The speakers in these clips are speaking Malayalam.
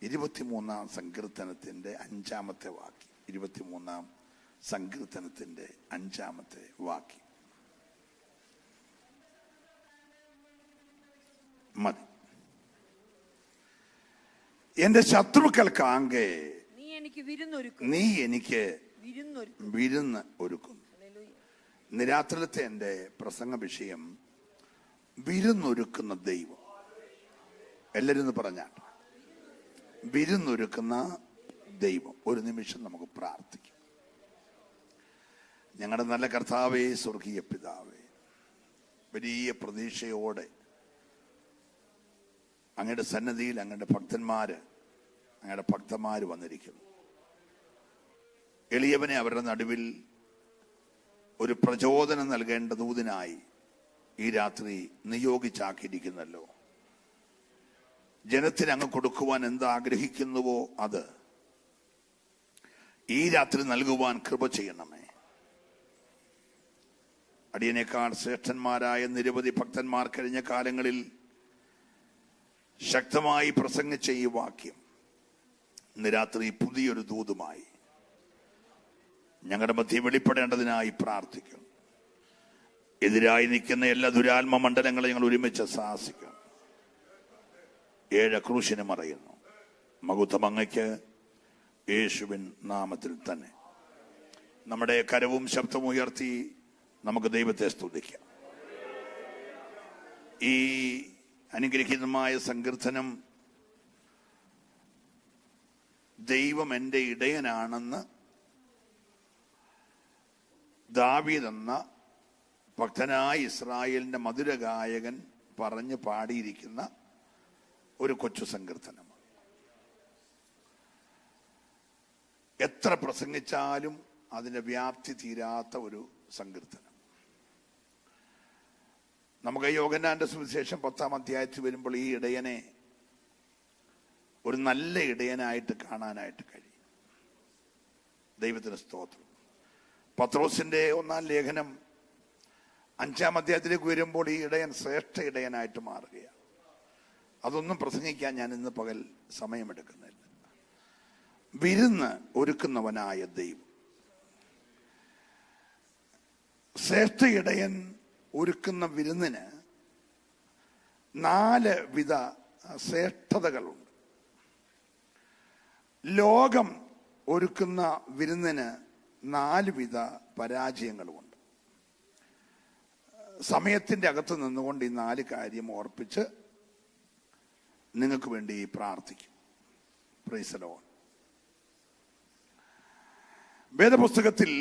23-ാം സങ്കീർത്തനത്തിന്റെ 5-ാമത്തെ വാക്യം. 23-ാം സങ്കീർത്തനത്തിന്റെ 5-ാമത്തെ വാക്യം മതി. എന്റെ ശത്രുക്കൾക്കാകെ നീ എനിക്ക് വിരുന്ന് ഒരുക്കുന്നു. ഇന്ന് രാത്രിയിലത്തെ എന്റെ പ്രസംഗ വിഷയം വിരുന്നൊരുക്കുന്ന ദൈവം. എല്ലാവരും പറഞ്ഞാൽ വിരുന്നൊരുക്കുന്ന ദൈവം. ഒരു നിമിഷം നമുക്ക് പ്രാർത്ഥിക്കാം. ഞങ്ങളുടെ നല്ല കർത്താവേ, സ്വർഗീയ പിതാവേ, വലിയ പ്രതീക്ഷയോടെ അങ്ങയുടെ സന്നദ്ധിയിൽ അങ്ങയുടെ ഭക്തന്മാര് വന്നിരിക്കുന്നു. എളിയവനെ അവരുടെ നടുവിൽ ഒരു പ്രചോദനം നൽകേണ്ട ദൂതനായി ഈ രാത്രി നിയോഗിച്ചാക്കിയിരിക്കുന്നല്ലോ. ജനത്തിന് അങ്ങ് കൊടുക്കുവാൻ എന്താഗ്രഹിക്കുന്നുവോ അത് ഈ രാത്രി നൽകുവാൻ കൃപ ചെയ്യണമേ. അടിയനേക്കാൾ ശ്രേഷ്ഠന്മാരായ നിരവധി ഭക്തന്മാർ കഴിഞ്ഞ കാലങ്ങളിൽ ശക്തമായി പ്രസംഗിച്ച ഈ വാക്യം ഇന്ന് രാത്രി പുതിയൊരു ദൂതുമായി ഞങ്ങളുടെ മധ്യ വെളിപ്പെടേണ്ടതിനായി പ്രാർത്ഥിക്കും. എതിരായി നിൽക്കുന്ന എല്ലാ ദുരാത്മ മണ്ഡലങ്ങളെ ഞങ്ങൾ ഒരുമിച്ച് ശാസിക്കും. 7 ക്രൂശിനെ മറയുന്നു. മഹത്വം അങ്ങയ്ക്ക്, യേശുവിൻ നാമത്തിൽ തന്നെ. നമ്മുടെ കരവും ശബ്ദവും ഉയർത്തി നമുക്ക് ദൈവത്തെ സ്തുതിക്കാം. ഈ അനുഗ്രഹീതമായ സങ്കീർത്തനം ദൈവം എൻ്റെ ഇടയനാണെന്ന് ദാവീദ് എന്ന ഭക്തനായ ഇസ്രായേലിന്റെ മധുരഗായകൻ പറഞ്ഞു പാടിയിരിക്കുന്ന ഒരു കൊച്ചു സങ്കീർത്തനമാണ്. എത്ര പ്രസംഗിച്ചാലും അതിന്റെ വ്യാപ്തി തീരാത്ത ഒരു സങ്കീർത്തനം. നമുക്ക് യോഹന്നാന്റെ സുവിശേഷം 10-ാം അധ്യായത്തിൽ വരുമ്പോൾ ഈ ഇടയനെ ഒരു നല്ല ഇടയനായിട്ട് കാണാനായിട്ട് കഴിയും. ദൈവത്തിന് സ്തോത്രം. പത്രോസിന്റെ 1-ാം ലേഖനം 5-ാം അധ്യായത്തിലേക്ക് വരുമ്പോൾ ഈ ഇടയൻ ശ്രേഷ്ഠ ഇടയനായിട്ട് മാറുകയാണ്. അതൊന്നും പ്രസംഗിക്കാൻ ഞാൻ ഇന്ന് പകൽ സമയമെടുക്കുന്നില്ല. വിരുന്ന് ഒരുക്കുന്നവനായ ദൈവം. ശ്രേഷ്ഠ ഇടയൻ ഒരുക്കുന്ന വിരുന്നിന് 4 വിധ ശ്രേഷ്ഠതകളുണ്ട്. ലോകം ഒരുക്കുന്ന വിരുന്നിന് 4 വിധ പരാജയങ്ങളുമുണ്ട്. സമയത്തിന്റെ അകത്ത് നിന്നുകൊണ്ട് ഈ 4 കാര്യം ഓർപ്പിച്ച് നിങ്ങൾക്ക് വേണ്ടി പ്രാർത്ഥിക്കും. Price the Lord. വേദപുസ്തകത്തിൽ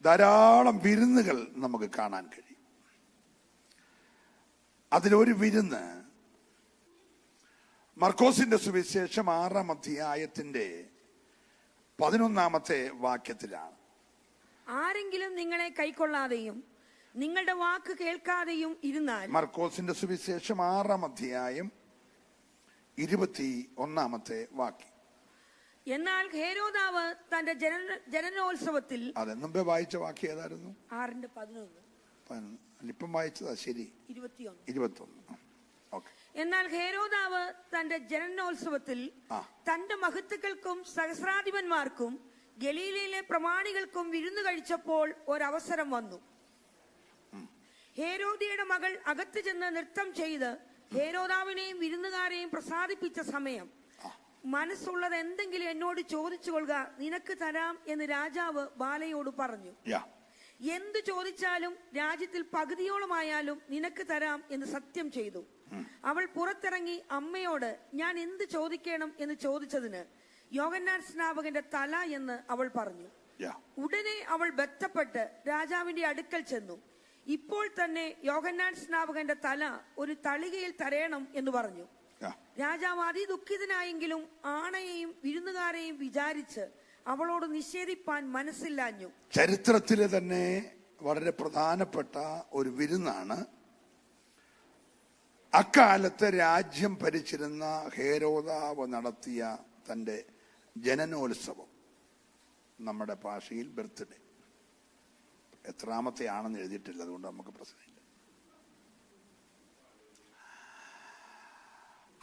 ധാരാളം വിരുന്നുകൾ നമുക്ക് കാണാൻ കഴിയും. അതിലൊരു വിരുന്ന് മർക്കോസിന്റെ സുവിശേഷം 6-ാം അധ്യായത്തിന്റെ 11-ാമത്തെ വാക്യത്തിലാണ്. ആരെങ്കിലും നിങ്ങളെ കൈക്കൊള്ളാതെയും നിങ്ങളുടെ വാക്ക് കേൾക്കാതെയും ഇരുന്നാൽ. മർക്കോസിന്റെ സുവിശേഷം 6-ാം അധ്യായം 21-ാമത്തെ വാക്യം. എന്നാൽ ഹേരോദാവ് തന്റെ ജനനോത്സവത്തിൽ. അതെ, മുമ്പേ വായിച്ച വാക്യം ഏതായിരുന്നു? 6:11. ഇപ്പം വായിച്ചതാ ശരി. 21. എന്നാൽ ഹേരോദാവ് തന്റെ ജനനോത്സവത്തിൽ തന്റെ മഹത്തുക്കൾക്കും സഹസ്രാധിപന്മാർക്കും ഗലീലയിലെ പ്രമാണികൾക്കും വിരുന്നു കഴിച്ചപ്പോൾ ഒരവസരം വന്നു. ഹേരോദിയുടെ മകൾ അകത്ത് ചെന്ന് നൃത്തം ചെയ്ത് ഹേരോദാവിനെയും വിരുന്നുകാരെയും പ്രസാദിപ്പിച്ച സമയം, മനസ്സുള്ളത് എന്തെങ്കിലും എന്നോട് ചോദിച്ചു കൊള്ളുക, നിനക്ക് തരാം എന്ന് രാജാവ് ബാലയോട് പറഞ്ഞു. എന്തു ചോദിച്ചാലും രാജ്യത്തിൽ പകുതിയോളമായാലും നിനക്ക് തരാം എന്ന് സത്യം ചെയ്തു. അവൾ പുറത്തിറങ്ങി അമ്മയോട് ഞാൻ എന്ത് ചോദിക്കണം എന്ന് ചോദിച്ചതിന് യോഹന്നാൻ സ്നാപകന്റെ തല എന്ന് അവൾ പറഞ്ഞു. ഉടനെ അവൾ ബന്ധപ്പെട്ട് രാജാവിന്റെ അടുക്കൽ ചെന്നു. ഇപ്പോൾ തന്നെ യോഹന്നാൻ സ്നാപകന്റെ തല ഒരു തളികയിൽ തരയണം എന്ന് പറഞ്ഞു. രാജാവ് അതിദുഃഖിതനായെങ്കിലും ആണയെയും വിരുന്നുകാരെയും വിചാരിച്ച് അവളോട് നിഷേധിപ്പാൻ മനസ്സില്ലാഞ്ഞു. ചരിത്രത്തിലെ തന്നെ വളരെ പ്രധാനപ്പെട്ട ഒരു വിരുന്നാണ്. അക്കാലത്ത് രാജ്യം ഭരിച്ചിരുന്ന ഹേരോദാവ് നടത്തിയ തന്റെ ജനനോത്സവം, നമ്മുടെ ഭാഷയിൽ ബർത്ത്ഡേ. എത്രാമത്തെ ആണെന്ന് എഴുതിയിട്ടില്ല, അതുകൊണ്ട് നമുക്ക് പ്രശ്നമില്ല.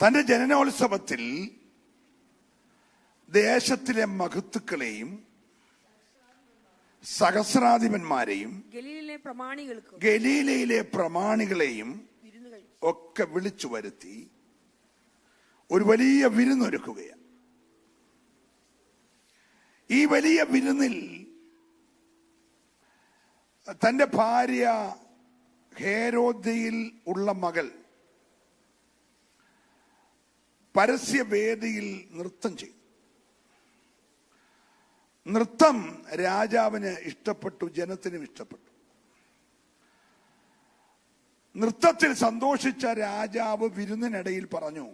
തന്റെ ജനനോത്സവത്തിൽ ദേശത്തിലെ മഹത്തുക്കളെയും സഹസ്രാധിപന്മാരെയും ഗലീലയിലെ പ്രമാണികളെയും ഒക്കെ വിളിച്ചു വരുത്തി ഒരു വലിയ വിരുന്നൊരുക്കുകയാണ്. ഈ വലിയ വിരുന്നിൽ തന്റെ ഭാര്യ ഹേരോദ്യയിൽ ഉള്ള മകൾ പരസ്യവേദിയിൽ നൃത്തം ചെയ്തു. നൃത്തം രാജാവിന് ഇഷ്ടപ്പെട്ടു, ജനത്തിനും ഇഷ്ടപ്പെട്ടു. നൃത്തത്തിൽ സന്തോഷിച്ച രാജാവ് വിരുന്നിനിടയിൽ പറഞ്ഞു,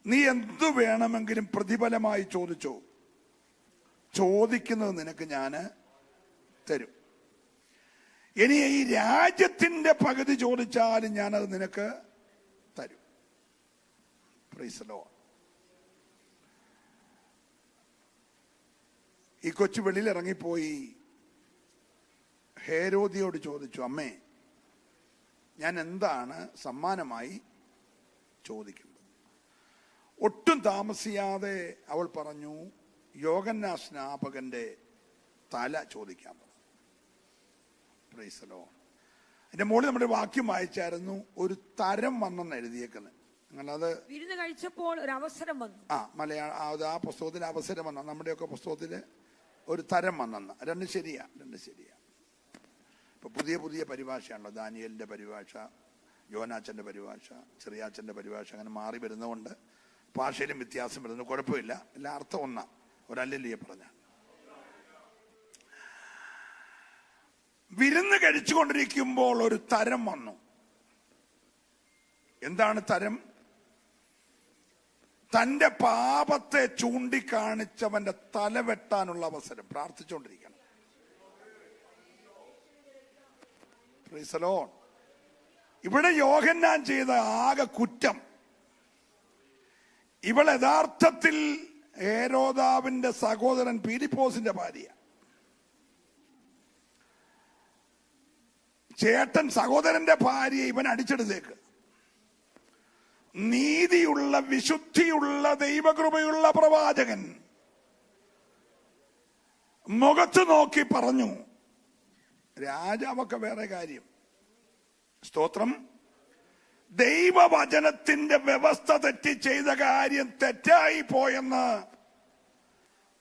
നീ എന്തു വേണമെങ്കിലും പ്രതിഫലമായി ചോദിച്ചോ, ചോദിക്കുന്നത് നിനക്ക് ഞാന് തരും. ഇനി ഈ രാജ്യത്തിന്റെ പകുതി ചോദിച്ചാലും ഞാനത് നിനക്ക് തരും. Price the Lord. ഈ കൊച്ചു വെളിയിൽ ഇറങ്ങിപ്പോയി ഹേരോദിയോട് ചോദിച്ചു, അമ്മേ, ഞാൻ എന്താണ് സമ്മാനമായി ചോദിക്കുന്നത്? ഒട്ടും താമസിയാതെ അവൾ പറഞ്ഞു, യോഹന്നാൻ സ്നാപകന്റെ തല ചോദിക്കാൻ പറഞ്ഞു. Price the Lord. അതിന്റെ മുകളിൽ നമ്മുടെ വാക്യം വായിച്ചായിരുന്നു, ഒരു തരം വന്നെന്ന് എഴുതിയേക്കുന്നത്. നിങ്ങളത് വിരുന്ന് കഴിച്ചപ്പോൾ ഒരു അവസരം വന്നു. ആ പുസ്തകത്തിൽ അവസരം വന്ന, നമ്മുടെയൊക്കെ പുസ്തകത്തില് ഒരു തരം വന്നെന്ന്. രണ്ട് ശരിയാ. ഇപ്പൊ പുതിയ പുതിയ പരിഭാഷയാണല്ലോ. ദാനിയേലിന്റെ പരിഭാഷ, യോനാച്ചന്റെ പരിഭാഷ, ചെറിയാച്ചന്റെ പരിഭാഷ, അങ്ങനെ മാറി വരുന്നതുകൊണ്ട് ഭാഷയിലും വ്യത്യാസം വരുന്നു. കുഴപ്പമില്ല, എല്ലാ അർത്ഥം ഒന്നാ. ഒരല്ലിയെ പറഞ്ഞ വിരുന്ന് കഴിച്ചുകൊണ്ടിരിക്കുമ്പോൾ ഒരു തരം വന്നു. എന്താണ് തരം? തന്റെ പാപത്തെ ചൂണ്ടിക്കാണിച്ചവന്റെ തല വെട്ടാനുള്ള അവസരം. പ്രാർത്ഥിച്ചുകൊണ്ടിരിക്കണം. Praise the lord. ഇവിടെ യോഹന്നാൻ ചെയ്ത ആകെ കുറ്റം, ഇവൾ യഥാർത്ഥത്തിൽ ഹേരോദാവിന്റെ സഹോദരൻ പീലിപ്പോസിന്റെ ഭാര്യ. ചേട്ടൻ സഹോദരന്റെ ഭാര്യ ഇവൻ അടിച്ചെടുത്തേക്ക്. നീതിയുള്ള, വിശുദ്ധിയുള്ള, ദൈവകൃപയുള്ള പ്രവാചകൻ മുഖത്ത് നോക്കി പറഞ്ഞു. രാജാവൊക്കെ വേറെ കാര്യം. സ്തോത്രം. ദൈവവചനത്തിന്റെ വ്യവസ്ഥ തെറ്റി ചെയ്ത കാര്യം തെറ്റായി പോയെന്ന്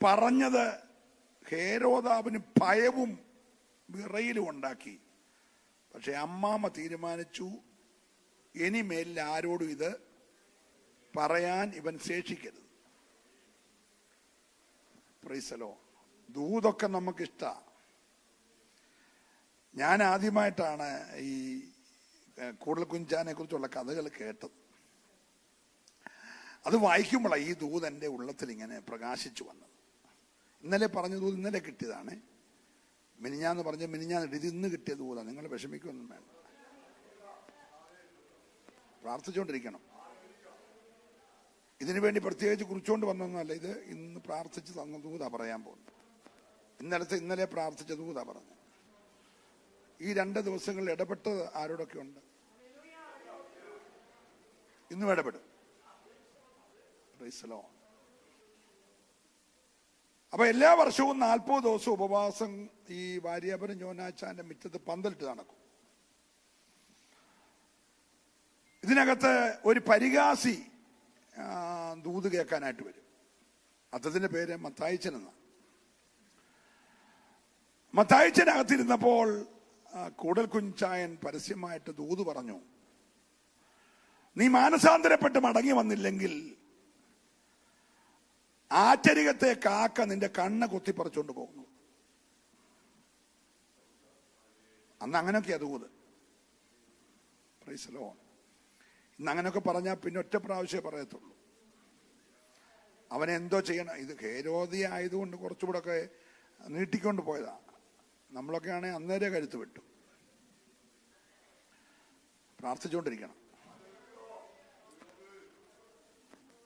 പറഞ്ഞത് ഹേരോദാവിന് ഭയവും വിറയിലും ഉണ്ടാക്കി. പക്ഷെ അമ്മാമ്മ തീരുമാനിച്ചു, ഇനിമേൽ ആരോടും ഇത് പറയാൻ ഇവൻ ശേഷിക്കരുത്. Praise the lord. ദൂതൊക്കെ നമുക്കിഷ്ടാ. ഞാൻ ആദ്യമായിട്ടാണ് ഈ കൂടൽ കുഞ്ചാനെ കുറിച്ചുള്ള കഥകൾ കേട്ടത്. അത് വായിക്കുമ്പോഴാണ് ഈ ദൂത് എൻ്റെ ഉള്ളത്തിൽ ഇങ്ങനെ പ്രകാശിച്ചു വന്നത്. ഇന്നലെ പറഞ്ഞ ദൂത് ഇന്നലെ കിട്ടിയതാണ്. മിനിഞ്ഞാന്ന് പറഞ്ഞ മിനിഞ്ഞാന്ന് ഇത് ഇന്ന് കിട്ടിയ ദൂതാണ്. നിങ്ങൾ വിഷമിക്കൊന്നും വേണ്ട, പ്രാർത്ഥിച്ചുകൊണ്ടിരിക്കണം. ഇതിനു വേണ്ടി പ്രത്യേകിച്ച് കുറിച്ചുകൊണ്ട് വന്നൊന്നുമല്ല. ഇത് ഇന്ന് പ്രാർത്ഥിച്ച് തന്ന ദൂതാ പറയാൻ പോകുന്നത്. ഇന്നലെ പ്രാർത്ഥിച്ച ദൂതാ പറഞ്ഞു. ഈ 2 ദിവസങ്ങളിൽ ഇടപെട്ടത് ആരോടൊക്കെ ഉണ്ട്? ഇന്നും ഇടപെടും. Price the Lord. അപ്പൊ എല്ലാ വർഷവും 40 ദിവസം ഉപവാസം ഈ വാര്യാപുരം യോനാച്ചാന്റെ മുറ്റത്ത് പന്തലിട്ട് നടക്കും. ഇതിനകത്ത് ഒരു പരിഹാസി ദൂത് കേൾക്കാനായിട്ട് വരും. അദ്ദേഹത്തിന്റെ പേര് മത്തായിച്ചൻ എന്നാണ്. മത്തായിച്ചനകത്തിരുന്നപ്പോൾ കൂടൽ കുഞ്ചായൻ പരസ്യമായിട്ട് ദൂത് പറഞ്ഞു, നീ മാനസാന്തരപ്പെട്ട് മടങ്ങി വന്നില്ലെങ്കിൽ ആചരികത്തെ കാക്ക നിന്റെ കണ്ണ് കുത്തിപ്പറിച്ചുകൊണ്ട് പോകുന്നു. അന്ന് അങ്ങനെയൊക്കെയാ ദൂത്. Price the lord. ഇന്ന് അങ്ങനെയൊക്കെ പറഞ്ഞാൽ പിന്നെ ഒറ്റ പ്രാവശ്യമേ പറയത്തുള്ളൂ. അവനെ എന്തോ ചെയ്യണം. ഇത് ഹേരോദിയ ആയതുകൊണ്ട് കുറച്ചുകൂടെ ഒക്കെ നീട്ടിക്കൊണ്ട് പോയതാ. നമ്മളൊക്കെ ആണെങ്കിൽ അന്നേരെ കരുത്ത് വിട്ടു. പ്രാർത്ഥിച്ചുകൊണ്ടിരിക്കണം.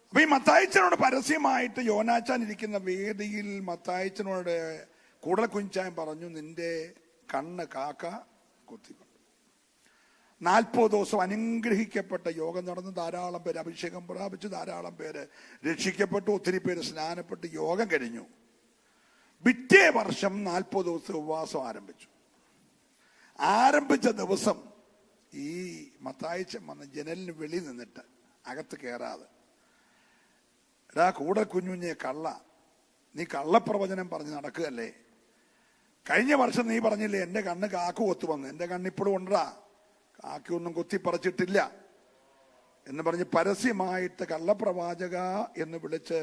അപ്പൊ ഈ മത്തായിച്ചനോട് പരസ്യമായിട്ട് യോനാച്ചാൻ ഇരിക്കുന്ന വേദിയിൽ മത്തായിച്ചനോട് കൂടൽ കുഞ്ചാൻ പറഞ്ഞു, നിന്റെ കണ്ണ് കാക്ക കുത്തിക്കൊണ്ട്. 40 ദിവസം അനുഗ്രഹിക്കപ്പെട്ട യോഗം നടന്ന് ധാരാളം പേര് അഭിഷേകം പ്രാപിച്ചു, ധാരാളം പേര് രക്ഷിക്കപ്പെട്ടു, ഒത്തിരി പേര് സ്നാനപ്പെട്ട് യോഗം കഴിഞ്ഞു. പിറ്റേ വർഷം 40 ദിവസം ഉപവാസം ആരംഭിച്ചു. ആരംഭിച്ച ദിവസം ഈ മത്തായിച്ചൻ വന്ന് ജനലിന് വെളി നിന്നിട്ട് അകത്ത് കയറാതെ, എടാ കൂടെ കുഞ്ഞുഞ്ഞെ കള്ള, നീ കള്ളപ്രവചനം പറഞ്ഞ് നടക്കുകയല്ലേ? കഴിഞ്ഞ വർഷം നീ പറഞ്ഞില്ലേ എന്റെ കണ്ണ് കാക്കു കൊത്തു വന്ന്, എന്റെ കണ്ണിപ്പോഴും ഉണ്ടടാ, കാക്കൊന്നും കൊത്തിപ്പറിച്ചിട്ടില്ല എന്ന് പറഞ്ഞ് പരസ്യമായിട്ട് കള്ളപ്രവാചക എന്ന് വിളിച്ച്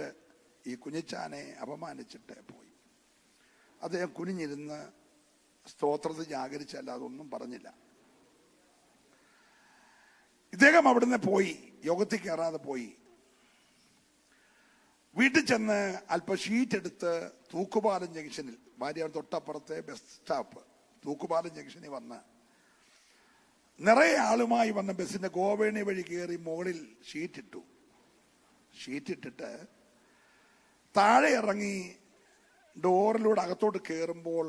ഈ കുഞ്ഞിച്ചാനെ അപമാനിച്ചിട്ട് പോയി. അദ്ദേഹം കുനിഞ്ഞിരുന്ന് സ്തോത്രത്തിൽ ജാഗരിച്ചല്ല, അതൊന്നും പറഞ്ഞില്ല. ഇദ്ദേഹം അവിടുന്ന് പോയി, യോഗത്തിൽ കയറാതെ പോയി. വീട്ടിൽ ചെന്ന് അല്പം ഷീറ്റ് എടുത്ത് തൂക്കുപാലം ജംഗ്ഷനിൽ, ഭാര്യ തൊട്ടപ്പുറത്തെ ബസ് സ്റ്റോപ്പ് തൂക്കുപാലം ജംഗ്ഷനിൽ വന്ന് നിറയെ ആളുമായി വന്ന ബസ്സിന്റെ ഗോവേണി വഴി കയറി മുകളിൽ ഷീറ്റിട്ടു. ഷീറ്റിട്ടിട്ട് താഴെ ഇറങ്ങി ഡോറിലൂടെ അകത്തോട്ട് കയറുമ്പോൾ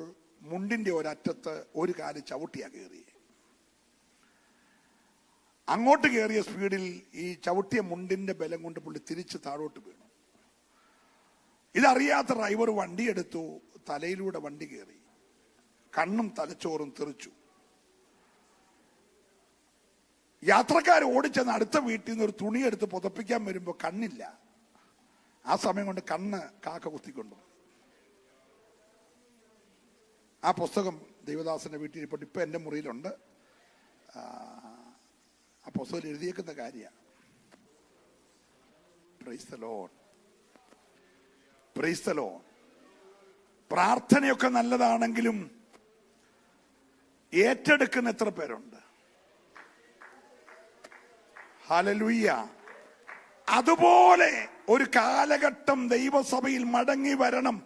മുണ്ടിന്റെ ഒരറ്റത്ത് ഒരു കാല് ചവിട്ടിയാ കയറി. അങ്ങോട്ട് കയറിയ സ്പീഡിൽ ഈ ചവിട്ടിയ മുണ്ടിന്റെ ബലം കൊണ്ട് പുള്ളി തിരിച്ച് താഴോട്ട് വീണു. ഇതറിയാത്ത ഡ്രൈവർ വണ്ടിയെടുത്തു, തലയിലൂടെ വണ്ടി കയറി, കണ്ണും തലച്ചോറും തെറിച്ചു. യാത്രക്കാർ ഓടിച്ചെന്ന് അടുത്ത വീട്ടിൽ നിന്ന് ഒരു തുണിയെടുത്ത് പുതപ്പിക്കാൻ വരുമ്പോൾ കണ്ണില്ല. ആ സമയം കൊണ്ട് കണ്ണ് കാക്ക കുത്തിക്കൊണ്ടു. ആ പുസ്തകം ദൈവദാസന്റെ വീട്ടിൽ ഇപ്പൊ എന്റെ മുറിയിലുണ്ട്. ആ പുസ്തകം എഴുതിയേക്കുന്ന കാര്യമാണ്. Praise the lord, praise the lord. പ്രാർത്ഥനയൊക്കെ നല്ലതാണെങ്കിലും ഏറ്റെടുക്കുന്ന എത്ര പേരുണ്ട്? ഹല്ലേലൂയ. അതുപോലെ ഒരു കാലഘട്ടം ദൈവസഭയിൽ മടങ്ങി വരണം.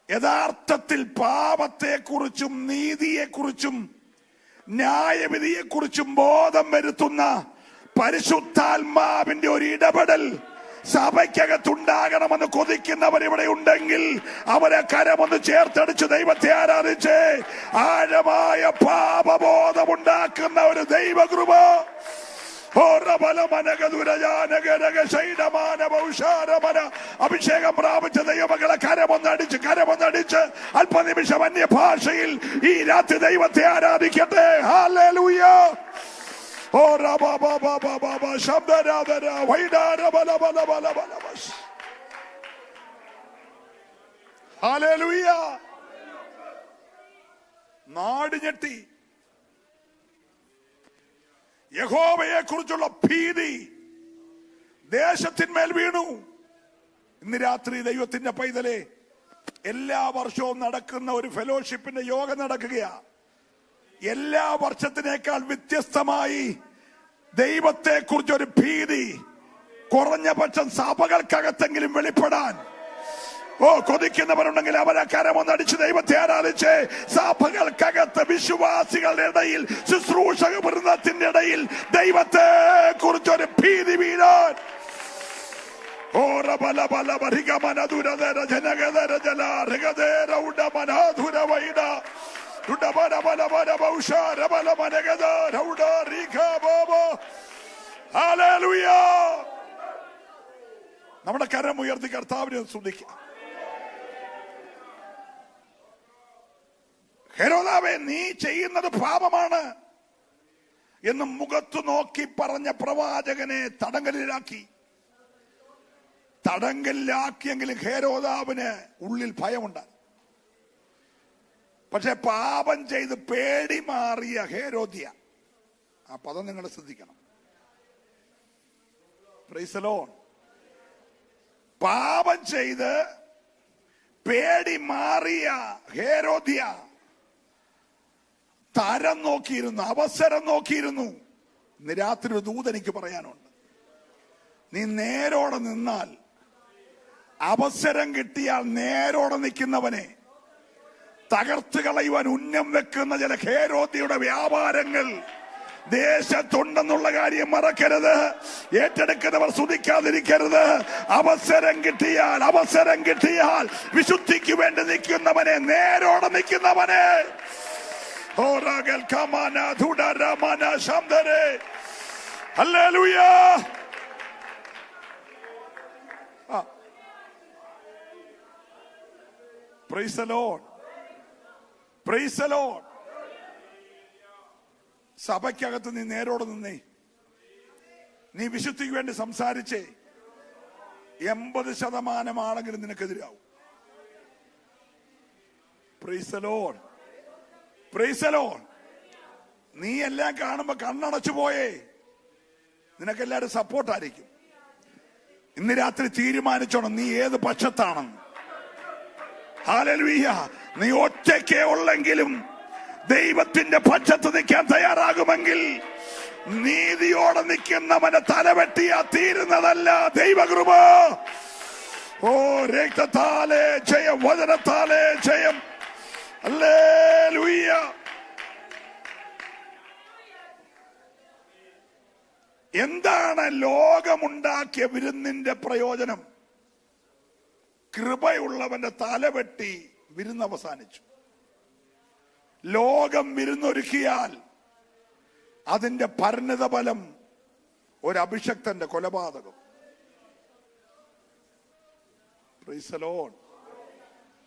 യഥാർത്ഥത്തിൽ പാപത്തെക്കുറിച്ചും നീതിയെക്കുറിച്ചും ന്യായവിധിയെക്കുറിച്ചും ബോധം വരുത്തുന്ന പരിശുദ്ധാത്മാവിന്റെ ഒരു ഇടപെടൽ സഭയ്ക്കകത്തുണ്ടാകണമെന്ന് കൊതിക്കുന്നവർ ഇവിടെ ഉണ്ടെങ്കിൽ അവരെ കരമൊന്ന് ചേർത്തടിച്ച് ദൈവത്തെ ആരാധിച്ച് ആഴമായ പാപബോധമുണ്ടാക്കുന്ന ഒരു ദൈവകൃപ അഭിഷേകം പ്രാപിച്ച ദൈവമകളെ കരമൊന്നടിച്ച് അല്പനിമിഷം അന്യഭാഷയിൽ ഈ രാത്രി ദൈവത്തെ ആരാധിക്കട്ടെ. ഹല്ലേലൂയ. ഓ ഹല്ലേലൂയ. നാട് ഞെട്ടി. യഹോവയെ കുറിച്ചുള്ള ഭീതി ദേശത്തിന്മേൽ വീണു. ഇന്ന് രാത്രി ദൈവത്തിന്റെ പൈതലെ, എല്ലാ വർഷവും നടക്കുന്ന ഒരു ഫെലോഷിപ്പിന്റെ യോഗം നടക്കുകയാ. എല്ലാ വർഷത്തിനേക്കാൾ വ്യത്യസ്തമായി ദൈവത്തെ കുറിച്ചൊരു ഭീതി കുറഞ്ഞ പക്ഷം സഭകൾക്കകത്തെങ്കിലും വെളിപ്പെടാൻ കൊതിക്കുന്നവരുണ്ടെങ്കിൽ അവരെ കരമൊന്നടിച്ച് ദൈവത്തെ ആരാധിച്ച് സഭകൾക്കകത്ത് വിശ്വാസികളുടെ ഇടയിൽ ശുശ്രൂഷക വൃന്ദത്തിന്റെ ഇടയിൽ ദൈവത്തെ കുറിച്ചൊരു ഭീതി വീഴാൻ നമ്മുടെ കരം ഉയർത്തി കർത്താവിനെ സ്തുതിക്കാം. ഹെരോദാവേ, നീ ചെയ്യുന്നത് പാപമാണ് എന്ന് മുഖത്തു നോക്കി പറഞ്ഞ പ്രവാചകനെ തടങ്കലിലാക്കിയെങ്കിലും ഹെരോദാവിന് ഉള്ളിൽ ഭയമുണ്ട്. പക്ഷെ പാപം ചെയ്ത് പേടി മാറിയ ഹെരോദ്യ, ആ പദം നിങ്ങൾ ശ്രദ്ധിക്കണം. Price the Lord. പാപം ചെയ്ത് പേടി മാറിയ ഹെരോദ്യ തരം നോക്കിയിരുന്നു, അവസരം നോക്കിയിരുന്നു. ഇന്ന് രാത്രി ഒരു ദൂത് എനിക്ക് പറയാനുണ്ട്. നീ നേരോടെ നിന്നാൽ, അവസരം കിട്ടിയാൽ നേരോടെ നിൽക്കുന്നവനെ തകർത്ത് കളയുവാൻ ഉന്നം വെക്കുന്ന ചില ഹെരോദ്യയുടെ വ്യാപാരങ്ങൾ ദേശത്തുണ്ടെന്നുള്ള കാര്യം മറക്കരുത്. ഏറ്റെടുക്കുന്നവർ സ്തുതിക്കാതിരിക്കരുത്. അവസരം കിട്ടിയാൽ വിശുദ്ധിക്ക് വേണ്ടി നിൽക്കുന്നവനെ, നേരോടെ നിൽക്കുന്നവനെ Oragel kamana dhudara mana shamdare. Hallelujah. Praise the Lord. Praise the Lord. സഭയ്ക്കകത്ത് നീ നേരോട് നിന്നേ. നീ വിശുദ്ധിക്ക് വേണ്ടി സംസാരിച്ചേ. 80% ആണെങ്കിലും നിനക്കെതിരാവും. Praise the Lord. Praise the Lord. നീ എല്ലാം കാണുമ്പോ കണ്ണടച്ചു പോയേ. നിനക്കെല്ലാരും സപ്പോർട്ടായിരിക്കും. ഇന്ന് രാത്രി തീരുമാനിച്ചോണം നീ ഏത് പക്ഷത്താണെന്ന്. ഹല്ലേലൂയ. നീ ഒറ്റയ്ക്കേ ഉള്ളെങ്കിലും ദൈവത്തിന്റെ പക്ഷത്ത് നിൽക്കാൻ തയ്യാറാകുമെങ്കിൽ നീതിയോടെ നിൽക്കുന്നവനെ തലവെട്ടിയാ തീരുന്നതല്ല ദൈവകൃപ. ഓ രക്തത്താലേ ജയം, വചനത്താലേ ജയം. ഹല്ലേലൂയ. എന്താണ് ലോകമുണ്ടാക്കിയ വിരുന്നിന്റെ പ്രയോജനം? കൃപയുള്ളവന്റെ തലവെട്ടി വിരുന്ന് അവസാനിച്ചു. ലോകം വിരുന്നൊരുക്കിയാൽ അതിന്റെ പരിണിത ഫലം ഒരു അഭിഷക്തന്റെ കൊലപാതകം. Praise the lord.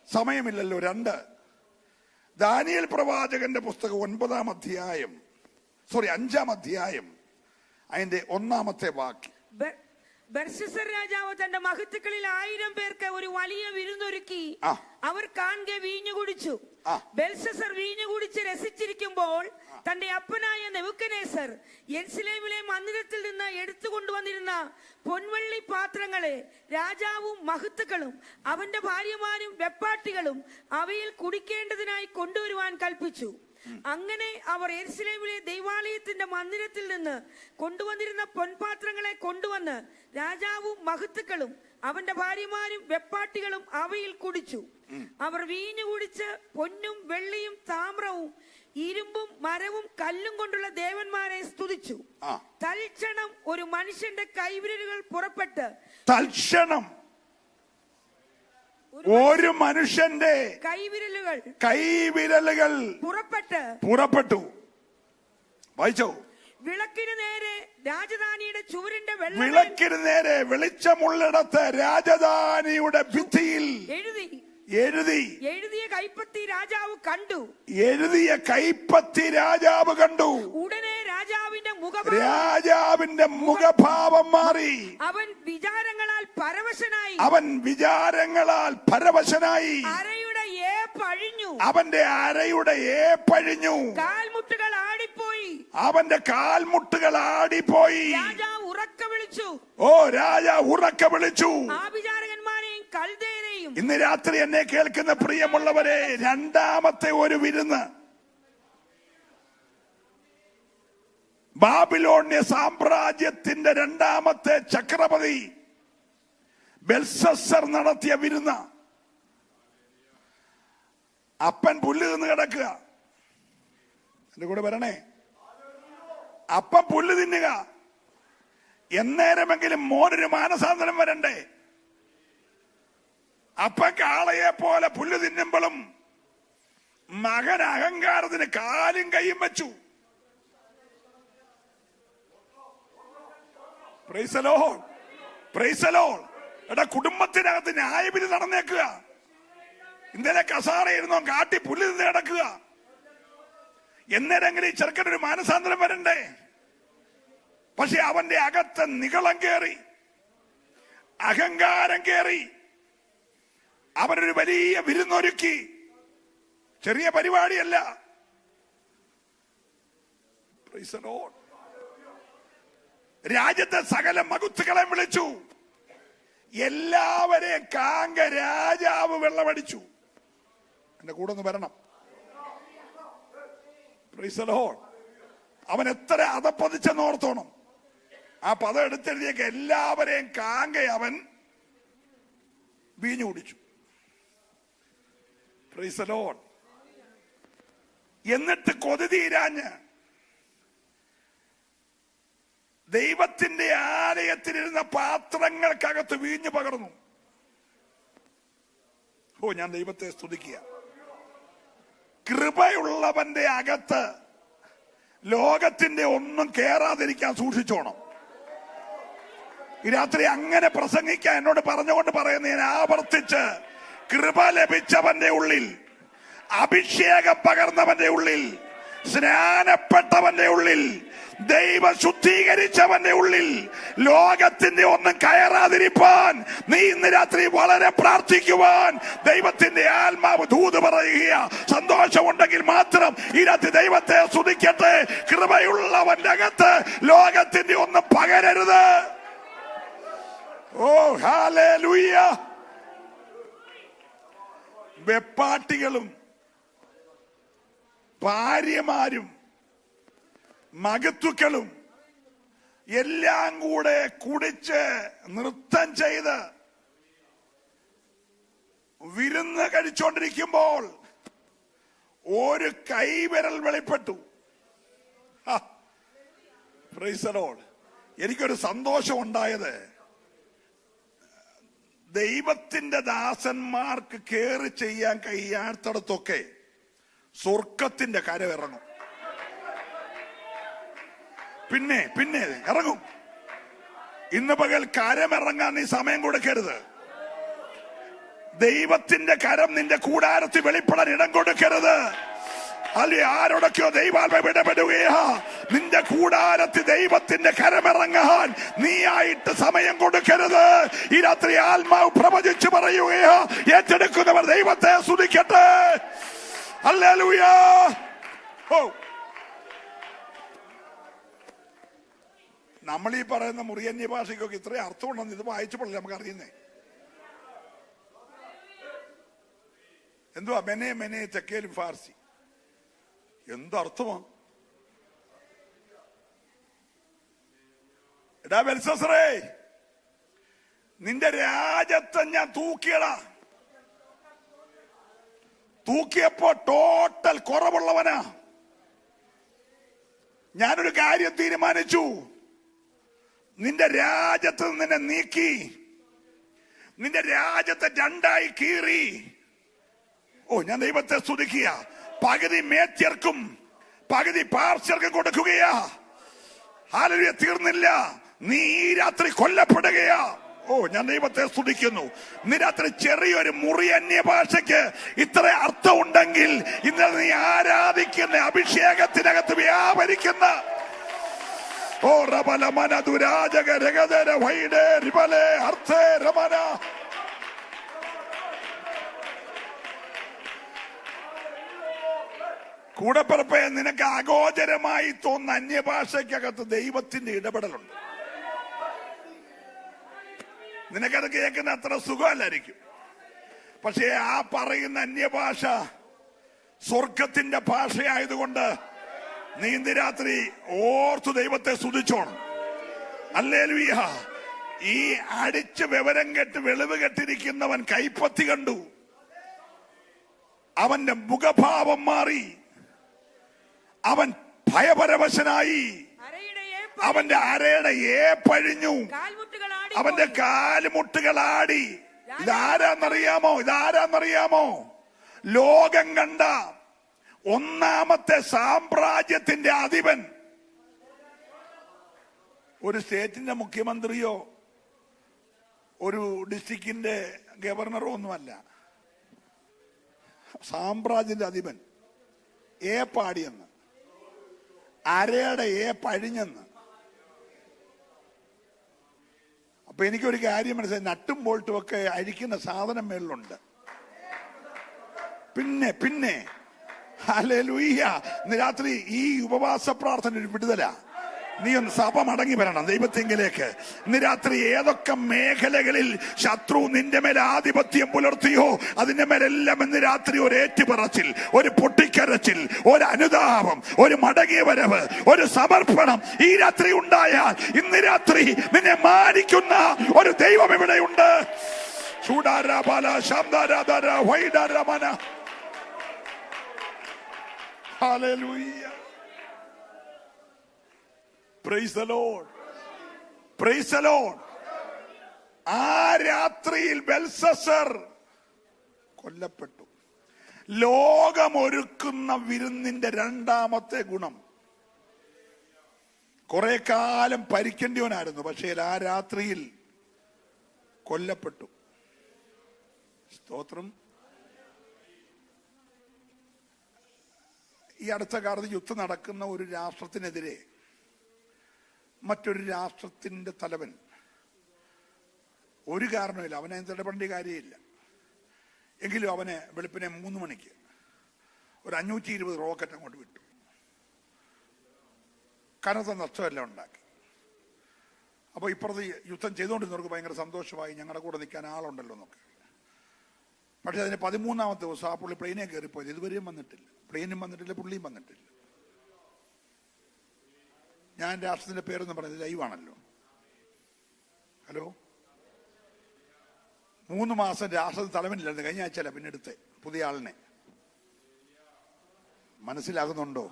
സമയമില്ലല്ലോ. 2 ദാനിയേൽ പ്രവാചകന്റെ പുസ്തകം 5-ാം അധ്യായം അതിന്റെ 1-ാമത്തെ വാക്യം. ബെൽശസ്സർ രാജാവ് തന്റെ മഹത്തുക്കളിൽ 1000 പേർക്ക് ഒരു വലിയ വിരുന്നൊരുക്കി. അവർ കാണെ വീഞ്ഞു കുടിച്ചു. ബെൽശസ്സർ വീഞ്ഞു കുടിച്ച് രസിച്ചിരിക്കുമ്പോൾ തന്റെ അപ്പനായ നെബൂഖദ്നേസർ യെരുശലേമിലെ മന്ദിരത്തിൽ നിന്ന് എടുത്തുകൊണ്ടുവന്നിരുന്ന പൊൻവെള്ളി പാത്രങ്ങളെ രാജാവും മഹത്തുക്കളും അവന്റെ ഭാര്യമാരും വെപ്പാട്ടികളും അവയിൽ കുടിക്കേണ്ടതിനായി കൊണ്ടുവരുവാൻ കൽപ്പിച്ചു. അങ്ങനെ അവർ യെരുശലേമിലെ ദൈവാലയത്തിന്റെ മന്ദിരത്തിൽ നിന്ന് കൊണ്ടുവന്നിരുന്ന പൊൻപാത്രങ്ങളെ കൊണ്ടുവന്ന് രാജാവും മഹത്തുക്കളും അവന്റെ ഭാര്യമാരും വെപ്പാട്ടികളും അവയിൽ കുടിച്ചു. അവർ വീഞ്ഞു കുടിച്ച് പൊന്നും വെള്ളിയും താമ്രവും ഇരുമ്പും മരവും കല്ലും കൊണ്ടുള്ള ദേവന്മാരെ സ്തുതിച്ചു. തൽക്ഷണം ഒരു മനുഷ്യന്റെ കൈവിരലുകൾ പുറപ്പെട്ട് ഒരു മനുഷ്യന്റെ കൈവിരലുകൾ പുറപ്പെട്ടു. വായിച്ചോ. വിളക്കിന് നേരെ രാജധാനിയുടെ ചുവരിന്റെ വിളക്കിന് നേരെ വെളിച്ചമുള്ളിടത്ത് രാജധാനിയുടെ ഭിത്തിയിൽ എഴുതിയ കൈപ്പത്തി രാജാവ് കണ്ടു. ഉടനെ രാജാവിന്റെ മുഖഭാവം മാറി. അവൻ വിചാരങ്ങളാൽ പരവശനായി. അവന്റെ അരയുടെ ഏപ്പഴിഞ്ഞു. കാൽമുട്ടുകൾ ആടിപ്പോയി. അവന്റെ കാൽമുട്ടുകൾ ആടിപ്പോയി. രാജാവ് ഉറക്കെ വിളിച്ചു. രാജാവ് ഉറക്കെ വിളിച്ചു. ആഭിചാരകന്മാരെയും കൽദയരെയും. ഇന്ന് രാത്രി എന്നെ കേൾക്കുന്ന പ്രിയമുള്ളവരെ, 2-ാമത്തെ ഒരു വിരുന്ന് ബാബിലോണ്യ സാമ്രാജ്യത്തിന്റെ 2-ാമത്തെ ചക്രവർത്തി ബെൽശസ്സർ നടത്തിയ വിരുന്ന്. അപ്പൻ പുല്ല് തിന്ന് കിടക്കുക. എന്റെ കൂടെ വരണേ. അപ്പൻ പുല്ല് തിന്നുക. എന്നേരമെങ്കിലും മോനൊരു മാനസാന്തരം വരണ്ടേ? അപ്പൻ കാളയെ പോലെ പുല്ല് തിന്നുമ്പോഴും മകൻ അഹങ്കാരത്തിന് കാലും കൈയും വെച്ചു. Price the lord. Praise the lord. എടാ, കുടുംബത്തിനകത്ത് ന്യായവിധി നടന്നേക്കുക. ഇന്നലെ കസാറയിരുന്നോ കാട്ടി പുല്ല് നിന്ന് കിടക്കുക. എന്നേരെങ്കിലും ഈ ചെറുക്കനൊരു മാനസാന്തരം വരണ്ടേ? പക്ഷെ അവന്റെ അകത്ത് നിഗളം കേറി, അഹങ്കാരം കേറി. അവനൊരു വലിയ വിരുന്നൊരുക്കി. ചെറിയ പരിപാടിയല്ല. Praise the lord. രാജ്യത്തെ സകല മകുത്തുകളെ വിളിച്ചു. എല്ലാവരെയും കാങ്ക രാജാവ് വെള്ളമടിച്ചു. എന്റെ കൂടെ ഒന്ന് വരണം. Price the Lord. അവൻ എത്ര അതപ്പതിച്ചെന്ന് ഓർത്തോണം. ആ പദം എടുത്തെഴുതിയേക്ക് എല്ലാവരെയും കാങ്ക അവൻ വീഞ്ഞു കുടിച്ചു. Price the Lord. എന്നിട്ട് കൊതി തീരാഞ്ഞ് ദൈവത്തിന്റെ ആലയത്തിലിരുന്ന പാത്രങ്ങൾക്കകത്ത് വീഞ്ഞു പകർന്നു. ഞാൻ ദൈവത്തെ സ്തുതിക്കുക. കൃപയുള്ളവന്റെ അകത്ത് ലോകത്തിന്റെ ഒന്നും കേറാതിരിക്കാൻ സൂക്ഷിച്ചോണം. ഈ രാത്രി അങ്ങനെ പ്രസംഗിക്കാൻ എന്നോട് പറഞ്ഞുകൊണ്ട് പറയുന്ന ഞാൻ ആവർത്തിച്ച്, കൃപ ലഭിച്ചവന്റെ ഉള്ളിൽ, അഭിഷേകം പകർന്നവന്റെ ഉള്ളിൽ, സ്നാനപ്പെട്ടവന്റെ ഉള്ളിൽ, ദൈവം ശുദ്ധീകരിച്ചവന്റെ ഉള്ളിൽ ലോകത്തിന്റെ ഒന്നും കയറാതിരിപ്പാൻ നീ ഇന്ന് രാത്രി വളരെ പ്രാർത്ഥിക്കുവാൻ ദൈവത്തിന്റെ ആത്മാവ് ദൂത് പറയുക. സന്തോഷമുണ്ടെങ്കിൽ മാത്രം ഈ രാത്രി ദൈവത്തെ സ്തുതിക്കട്ടെ. കൃപയുള്ളവന്റെ അകത്ത് ലോകത്തിന്റെ ഒന്നും പകരരുത്. ഓ ഹല്ലേലൂയ. വെപ്പാട്ടികളും ഭാര്യമാരും മകത്തുക്കളും എല്ലാം കൂടെ കുടിച്ച് നൃത്തം ചെയ്ത് വിരുന്ന് കഴിച്ചോണ്ടിരിക്കുമ്പോൾ ഒരു കൈവിരൽ വെളിപ്പെട്ടു. Price the Lord. എനിക്കൊരു സന്തോഷം ഉണ്ടായത്, ദൈവത്തിന്റെ ദാസന്മാർക്ക് കേറി ചെയ്യാൻ കഴിയാത്തടത്തൊക്കെ സ്വർഗത്തിന്റെ കരമിറങ്ങും. പിന്നെ ഇറങ്ങും. ഇന്ന് പകൽ കരമിറങ്ങാൻ നീ സമയം കൊടുക്കരുത്. ദൈവത്തിന്റെ കരം നിന്റെ കൂടാരത്തിൽ വെളിപ്പെടാൻ ഇടം കൊടുക്കരുത്. അല്ലെ ആരോടൊക്കെയോ ദൈവാത്മാവ് ഇടപെടുകയാ. നിന്റെ കൂടാരത്തിൽ ദൈവത്തിന്റെ കരമിറങ്ങാൻ നീ ആയിട്ട് സമയം കൊടുക്കരുത്. ഈ രാത്രി ആത്മാവ് പ്രവചിച്ചു പറയുകയാ, ഏറ്റെടുക്കുന്നവർ ദൈവത്തെ സ്തുതിക്കട്ടെ. ഹല്ലേലൂയ. ഓ, നമ്മൾ ഈ പറയുന്ന മുറിയന്യ ഭാഷയ്ക്കൊക്കെ ഇത്രയും അർത്ഥമുണ്ടെന്ന് ഇത് വായിച്ചപ്പോഴല്ലേ നമുക്ക് അറിയുന്നേ. എന്തുവാ മെനെ മെനെ തെക്കേലും ഫാർസി, എന്തർത്ഥമാ? എടാ ബെൽസസറേ, നിന്റെ രാജ്യത്തെ ഞാൻ തൂക്കിയടാ. തൂക്കിയപ്പോ ടോട്ടൽ കുറവുള്ളവനാ. ഞാനൊരു കാര്യം തീരുമാനിച്ചു, നിന്റെ രാജ്യത്ത് നിന്നെ നീക്കി, നിന്റെ രാജ്യത്തെ രണ്ടായി കീറി. ഓ, ഞാൻ ദൈവത്തെ സ്തുതിക്കുക. പകുതി മേത്യർക്കും പകുതി പാർശ്യർക്കും കൊടുക്കുകയാ. ഹല്ലേലൂയ. തീർന്നില്ല, നീ ഈ രാത്രി കൊല്ലപ്പെടുകയാ. ഓ, ഞാൻ ദൈവത്തെ സ്തുതിക്കുന്നു. ഇന്ന് രാത്രി ചെറിയൊരു മുറി അന്യഭാഷയ്ക്ക് ഇത്ര അർത്ഥം ഉണ്ടെങ്കിൽ ഇന്നലെ നീ ആരാധിക്കുന്ന അഭിഷേകത്തിനകത്ത് വ്യാപരിക്കുന്ന ഓ റബലമന ദുരാജക രഗദര വൈഡേ റിബലേ അർത്ഥേ രമന. കൂടപ്പിറപ്പേ, നിനക്ക് അഗോചരമായി തോന്നുന്ന അന്യഭാഷയ്ക്കകത്ത് ദൈവത്തിന്റെ ഇടപെടലുണ്ട്. നിനക്കത് കേൾക്കുന്ന അത്ര സുഖമല്ലായിരിക്കും. പക്ഷേ ആ പറയുന്ന അന്യഭാഷ സ്വർഗത്തിന്റെ ഭാഷയായതുകൊണ്ട് നീ ഇന്ന് രാത്രി ഓർത്തു ദൈവത്തെ സ്തുതിച്ചോണം. ഹല്ലേലൂയ. ഈ അടിച്ച് വിവരം കെട്ട് വെളിവ് കെട്ടിരിക്കുന്നവൻ കൈപ്പത്തി കണ്ടു, അവന്റെ മുഖഭാവം മാറി, അവൻ ഭയപരവശനായി, അവന്റെ അരയുടെ പഴിഞ്ഞു, അവന്റെ കാലുമുട്ടുകളാടി. ഇതാരാന്നറിയാമോ? ലോകം കണ്ട ഒന്നാമത്തെ സാമ്രാജ്യത്തിന്റെ അധിപൻ. ഒരു സ്റ്റേറ്റിന്റെ മുഖ്യമന്ത്രിയോ ഒരു ഡിസ്ട്രിക്റ്റിന്റെ ഗവർണറോ ഒന്നുമല്ല, സാമ്രാജ്യത്തിന്റെ അധിപൻ. പാടിയെന്ന്, അരയുടെ പഴിഞ്ഞെന്ന്. അപ്പൊ എനിക്കൊരു കാര്യം മനസ്സിലായി, നട്ടും ബോൾട്ടും ഒക്കെ അഴിക്കുന്ന സാധനം മേളിലുണ്ട്. പിന്നെ ഹല്ലേലൂയ. ഇന്ന് രാത്രി ഈ ഉപവാസ പ്രാർത്ഥന ഒരു വിടുതല. നീ ഒന്ന് സഭ മടങ്ങി വരണം ദൈവത്തെങ്കിലേക്ക്. ഇന്ന് രാത്രി ഏതൊക്കെ മേഖലകളിൽ ശത്രു നിന്റെ മേൽ ആധിപത്യം പുലർത്തിയോ അതിന്റെ മേലെല്ലാം ഇന്ന് രാത്രി ഒരു ഏറ്റുപറച്ചിൽ, ഒരു പൊട്ടിക്കരച്ചിൽ, ഒരു അനുതാപം, ഒരു മടങ്ങിയ വരവ്, ഒരു സമർപ്പണം ഈ രാത്രി ഉണ്ടായാൽ ഇന്ന് രാത്രി നിന്നെ മാനിക്കുന്ന ഒരു ദൈവം ഇവിടെയുണ്ട്. Hallelujah. Praise the Lord. Praise the Lord. ആ രാത്രിയിൽ ബെൽസസർ കൊല്ലപ്പെട്ടു. ലോകമൊരുക്കുന്ന വിരുന്നിന്റെ രണ്ടാമത്തെ ഗുണം, കുറെ കാലം ഭരിക്കേണ്ടിയവനായിരുന്നു, പക്ഷേ ആ രാത്രിയിൽ കൊല്ലപ്പെട്ടു. സ്തോത്രം. ഈ അടുത്ത കാലത്ത് യുദ്ധം നടക്കുന്ന ഒരു രാഷ്ട്രത്തിനെതിരെ മറ്റൊരു രാഷ്ട്രത്തിന്റെ തലവൻ ഒരു കാരണമില്ല, അവനെ ഇടപെടേണ്ട കാര്യമില്ല, എങ്കിലും അവനെ വെളുപ്പിനെ 3 മണിക്ക് ഒരു 520 റോക്കറ്റ് അങ്ങോട്ട് വിട്ടു. കനത്ത നഷ്ടമെല്ലാം ഉണ്ടാക്കി. അപ്പോൾ ഇപ്പുറത്ത് യുദ്ധം ചെയ്തുകൊണ്ടിരുന്നവർക്ക് ഭയങ്കര സന്തോഷമായി, ഞങ്ങളുടെ കൂടെ നിൽക്കാൻ ആളുണ്ടല്ലോ എന്നൊക്കെ. പക്ഷെ അതിന് 13ാമത്തെ ദിവസം ആ പുള്ളി പ്ലെയിനെ കയറിപ്പോയത്. ഇതുവരെയും വന്നിട്ടില്ല, പ്ലെയിനും വന്നിട്ടില്ല, പുള്ളിയും വന്നിട്ടില്ല. ഞാൻ രാഷ്ട്രത്തിന്റെ പേരൊന്നും പറഞ്ഞത് ലൈവാണല്ലോ. ഹലോ, 3 മാസം രാഷ്ട്രത്തിൽ തലവനില്ലായിരുന്നു. കഴിഞ്ഞ ആഴ്ചയല്ല പിന്നെ എടുത്ത് പുതിയ ആളിനെ. മനസ്സിലാകുന്നുണ്ടോ?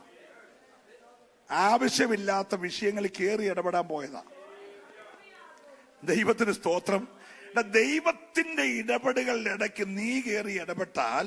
ആവശ്യമില്ലാത്ത വിഷയങ്ങളിൽ കയറി ഇടപെടാൻ പോയതാ. ദൈവത്തിന് സ്തോത്രം. ദൈവത്തിന്റെ ഇടപെടലുകളുടെ ഇടയ്ക്ക് നീ കയറി ഇടപെട്ടാൽ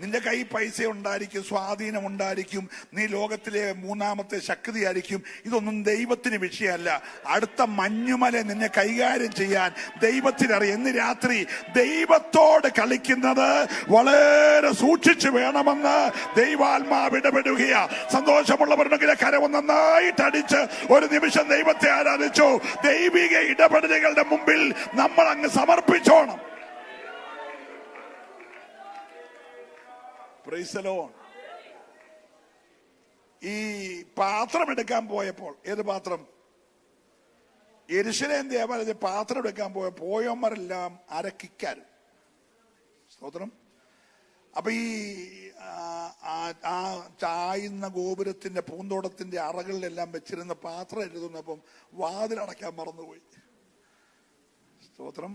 നിന്റെ കൈ പൈസ ഉണ്ടായിരിക്കും, സ്വാധീനം ഉണ്ടായിരിക്കും, നീ ലോകത്തിലെ 3ാമത്തെ ശക്തിയായിരിക്കും. ഇതൊന്നും ദൈവത്തിന് വിഷയമല്ല. അടുത്ത മഞ്ഞുമല നിന്നെ കൈകാര്യം ചെയ്യാൻ ദൈവത്തിനറിയാം. ഇന്ന് രാത്രി ദൈവത്തോട് കളിക്കുന്നത് വളരെ സൂക്ഷിച്ചു വേണമെന്ന് ദൈവാത്മാവ് ഇടപെടുകയാ. സന്തോഷമുള്ളവരുണ്ടെങ്കിൽ കരവ് നന്നായിട്ട് അടിച്ച് ഒരു നിമിഷം ദൈവത്തെ ആരാധിച്ചു. ദൈവിക ഇടപെടലുകളുടെ മുമ്പിൽ നമ്മൾ അങ്ങ് സമർപ്പിച്ചോണം. Price the Lord. ഈ പാത്രം എടുക്കാൻ പോയപ്പോൾ, ഏത് പാത്രം? യെരൂശലേം ദേവാലയത്തിൽ പാത്രം എടുക്കാൻ പോയവന്മാരെല്ലാം അരക്കിക്കാരും. സ്തോത്രം. അപ്പൊ ഈ ആ ചായുന്ന ഗോപുരത്തിന്റെ പൂന്തോട്ടത്തിന്റെ അറകളിലെല്ലാം വെച്ചിരുന്ന പാത്രം എഴുതുന്നപ്പം വാതിലടയ്ക്കാൻ മറന്നുപോയി. സ്തോത്രം.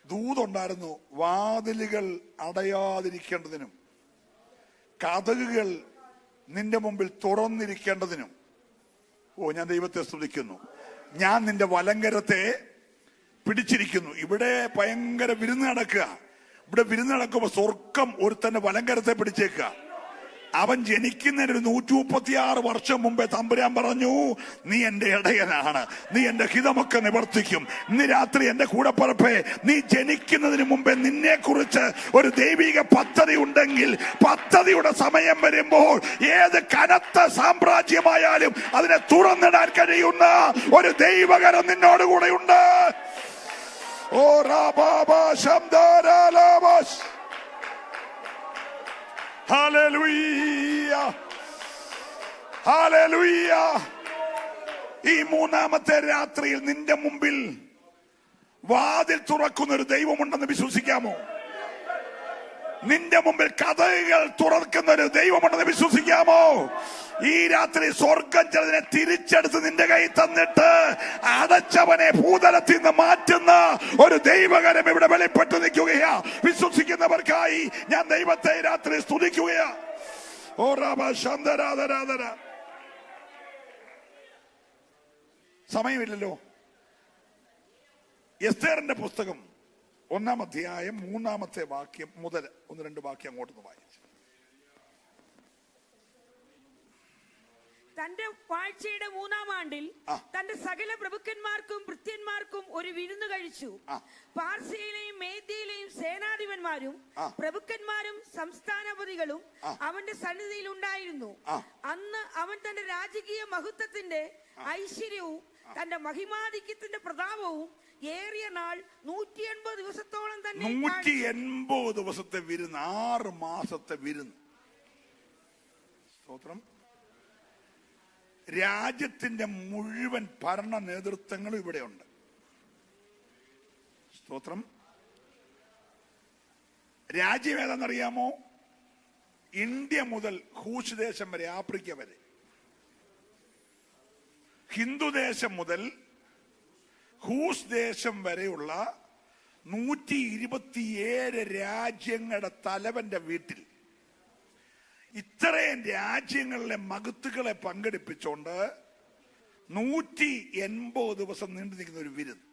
ദൂതുണ്ടായിരുന്നു, വാതിലുകൾ അടയാതിരിക്കേണ്ടതിനും കതകുകൾ നിന്റെ മുമ്പിൽ തുറന്നിരിക്കേണ്ടതിനും. ഞാൻ ദൈവത്തെ സ്തുതിക്കുന്നു. ഞാൻ നിന്റെ വലങ്കരത്തെ പിടിച്ചിരിക്കുന്നു. ഇവിടെ ഭയങ്കര വിരുന്ന് നടക്കുക. ഇവിടെ വിരുന്ന് നടക്കുമ്പോ സ്വർഗം ഒരുത്തന്റെ വലങ്കരത്തെ പിടിച്ചേക്കുക. അവൻ ജനിക്കുന്നതിന് 136 വർഷം മുമ്പേ തമ്പുരാൻ പറഞ്ഞു, നീ എന്റെ ഇടയനാണ്, നീ എന്റെ ഹിതമൊക്കെ നിവർത്തിക്കും. ഇന്ന് രാത്രി എന്റെ കൂടപ്പറപ്പേ, നീ ജനിക്കുന്നതിന് മുമ്പേ നിന്നെ കുറിച്ച് ഒരു ദൈവിക പദ്ധതി ഉണ്ടെങ്കിൽ, പദ്ധതിയുടെ സമയം വരുമ്പോൾ ഏത് കനത്ത സാമ്രാജ്യമായാലും അതിനെ തുറന്നിടാൻ കഴിയുന്ന ഒരു ദൈവകരം നിന്നോട് കൂടെയുണ്ട്. ഓ റാബാബാ ശംദാരാലാബാസ്. Hallelujah, hallelujah. ഈ 3ാമത്തെ രാത്രിയിൽ നിന്റെ മുമ്പിൽ വാതിൽ തുറക്കുന്ന ഒരു ദൈവമുണ്ടെന്ന് വിശ്വസിക്കാമോ? നിന്റെ മുമ്പിൽ കതകുകൾ തുറക്കുന്ന ഒരു ദൈവമുണ്ടെന്ന് വിശ്വസിക്കാമോ? ഈ രാത്രി സ്വർഗം ചിലതിനെ തിരിച്ചെടുത്ത് നിന്റെ കൈ തന്നിട്ട് അടച്ചവനെ ഭൂതലത്തിൽ നിന്ന് മാറ്റുന്ന ഒരു ദൈവകരം ഇവിടെ വെളിപ്പെട്ടു നിൽക്കുകയാ. വിശ്വസിക്കുന്നവർക്കായി ഞാൻ ദൈവത്തെ രാത്രി സ്തുതിക്കുകയാ. ഓ രാമ ശാന്തരാധരാധര. സമയമില്ലല്ലോ. എസ്തേറിന്റെ പുസ്തകം 1-ാം അധ്യായം 3-ാമത്തെ വാക്യം മുതൽ 1-2 വാക്യം അങ്ങോട്ട് വായിച്ചു. തന്റെ വാഴ്ചയുടെ 3-ാം ആണ്ടിൽ തന്റെ സകല പ്രഭുക്കന്മാർക്കും ഭൃത്യന്മാർക്കും ഒരു വിരുന്ന് കഴിച്ചു. പാർസിയിലെയും മേദ്യയിലെയും സേനാധിപന്മാരും പ്രഭുക്കന്മാരും സംസ്ഥാനപതികളും അവന്റെ സന്നിധിയിൽ ഉണ്ടായിരുന്നു. അന്ന് അവൻ തന്റെ രാജകീയ മഹത്വത്തിന്റെ ഐശ്വര്യവും തന്റെ മഹിമാധിക്യത്തിന്റെ പ്രതാപവും ഏറിയ നാൾ 180 ദിവസത്തോളം തന്നെ. 180 ദിവസത്തെ വിരുന്ന്, 6 മാസത്തെ വിരുന്ന്. സ്തോത്രം. രാജ്യത്തിന്റെ മുഴുവൻ ഭരണ നേതൃത്വങ്ങളും ഇവിടെയുണ്ട്. സ്തോത്രം. രാജ്യം ഏതാണെന്നറിയാമോ? ഇന്ത്യ മുതൽ ഹൂഷ് ദേശം വരെ, ആഫ്രിക്ക വരെ, ഹിന്ദുദേശം മുതൽ ഹൂസ് ദേശം വരെയുള്ള 127 രാജ്യങ്ങളുടെ തലവന്റെ വീട്ടിൽ ഇത്രയും രാജ്യങ്ങളിലെ മഹത്തുക്കളെ പങ്കെടുപ്പിച്ചുകൊണ്ട് 180 ദിവസം നീണ്ടു നിൽക്കുന്ന ഒരു വിരുന്ന്.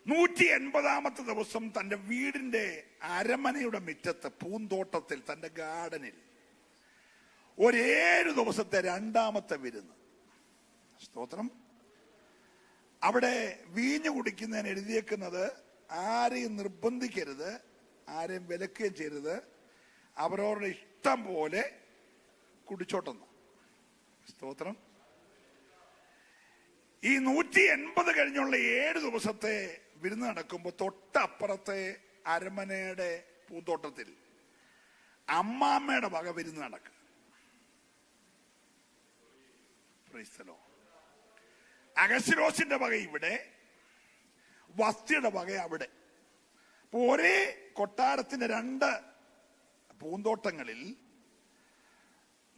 180-ാമത്തെ ദിവസം തന്റെ വീടിന്റെ അരമനയുടെ മുറ്റത്ത് പൂന്തോട്ടത്തിൽ തന്റെ ഗാർഡനിൽ 7 ദിവസത്തെ 2ാമത്തെ വിരുന്ന്. സ്തോത്രം. അവിടെ വീഞ്ഞു കുടിക്കുന്നതിന് എഴുതിയേക്കുന്നത് ആരെയും നിർബന്ധിക്കരുത്, ആരെയും വിലക്കുകയും ചെയ്യരുത്, അവരവരുടെ ഇഷ്ടം പോലെ കുടിച്ചോട്ടെന്ന്. സ്തോത്രം. ഈ 180 കഴിഞ്ഞുള്ള 7 ദിവസത്തെ വിരുന്ന് നടക്കുമ്പോൾ തൊട്ടപ്പുറത്തെ അരമനയുടെ പൂന്തോട്ടത്തിൽ അമ്മാമ്മയുടെ വക വിരുന്ന് നടക്കുക. അഗസ്തീനോസിന്റെ വക ഇവിടെ, വസ്തിയുടെ വക അവിടെ. അപ്പൊ ഒരേ കൊട്ടാരത്തിന്റെ 2 പൂന്തോട്ടങ്ങളിൽ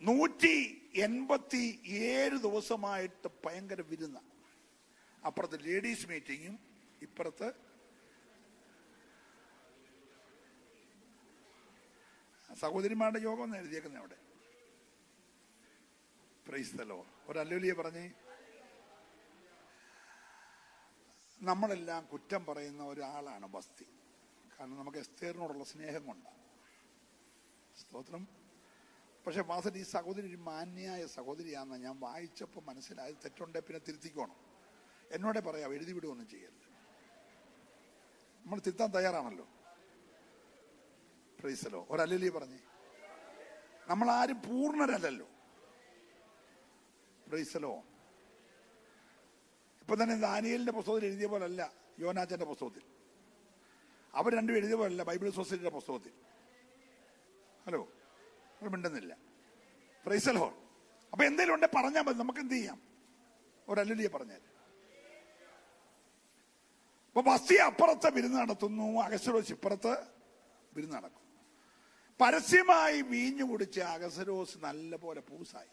187 ദിവസമായിട്ട് ഭയങ്കര വിരുന്ന. അപ്പുറത്ത് ലേഡീസ് മീറ്റിങ്ങും ഇപ്പുറത്ത് സഹോദരിമാരുടെ യോഗം എന്ന് എഴുതിയേക്കുന്നത് അവിടെ. Price the lord. ഒരു ഹല്ലേലൂയ പറഞ്ഞേ. നമ്മളെല്ലാം കുറ്റം പറയുന്ന ഒരാളാണ് വസ്തി. കാരണം നമുക്ക് എസ്തേറിനോടുള്ള സ്നേഹം കൊണ്ടാണ്. സ്തോത്രം. പക്ഷെ വാസൽ ഈ സഹോദരി ഒരു മാന്യായ സഹോദരിയാണെന്ന് ഞാൻ വായിച്ചപ്പോൾ മനസ്സിലായത്. തെറ്റുണ്ടെ പിന്നെ തിരുത്തിക്കോണം. എന്നോടെ പറയാം, എഴുതി വിടുകയൊന്നും ചെയ്യരുത്. നമ്മൾ തിരുത്താൻ തയ്യാറാണല്ലോ. Praise the lord. ഒരു ഹല്ലേലൂയ പറഞ്ഞേ. നമ്മളാരും പൂർണ്ണരല്ലല്ലോ. Price the Lord. ഇപ്പൊ തന്നെ ദാനിയേലിന്റെ പുസ്തകത്തിൽ എഴുതിയ പോലല്ല യോനാച്ചന്റെ പുസ്തകത്തിൽ. അവർ രണ്ടും എഴുതിയ പോലല്ല ബൈബിൾ സൊസൈറ്റിയുടെ പുസ്തകത്തിൽ. ഹലോ, അവർ മിണ്ടുന്നില്ല. Price the Lord. അപ്പൊ എന്തെങ്കിലും ഉണ്ടെ പറഞ്ഞാൽ മതി, നമുക്ക് എന്ത് ചെയ്യാം? ഒരു ഹല്ലേലൂയ പറഞ്ഞാൽ. അപ്പൊ വസ്തി അപ്പുറത്ത് വിരുന്ന് നടത്തുന്നു, അഗസ്തീനോസ് ഇപ്പുറത്ത് വിരുന്ന് നടക്കും. പരസ്യമായി വീഞ്ഞു കുടിച്ച് അഗസ്തീനോസ് നല്ല പോലെ പൂസായി.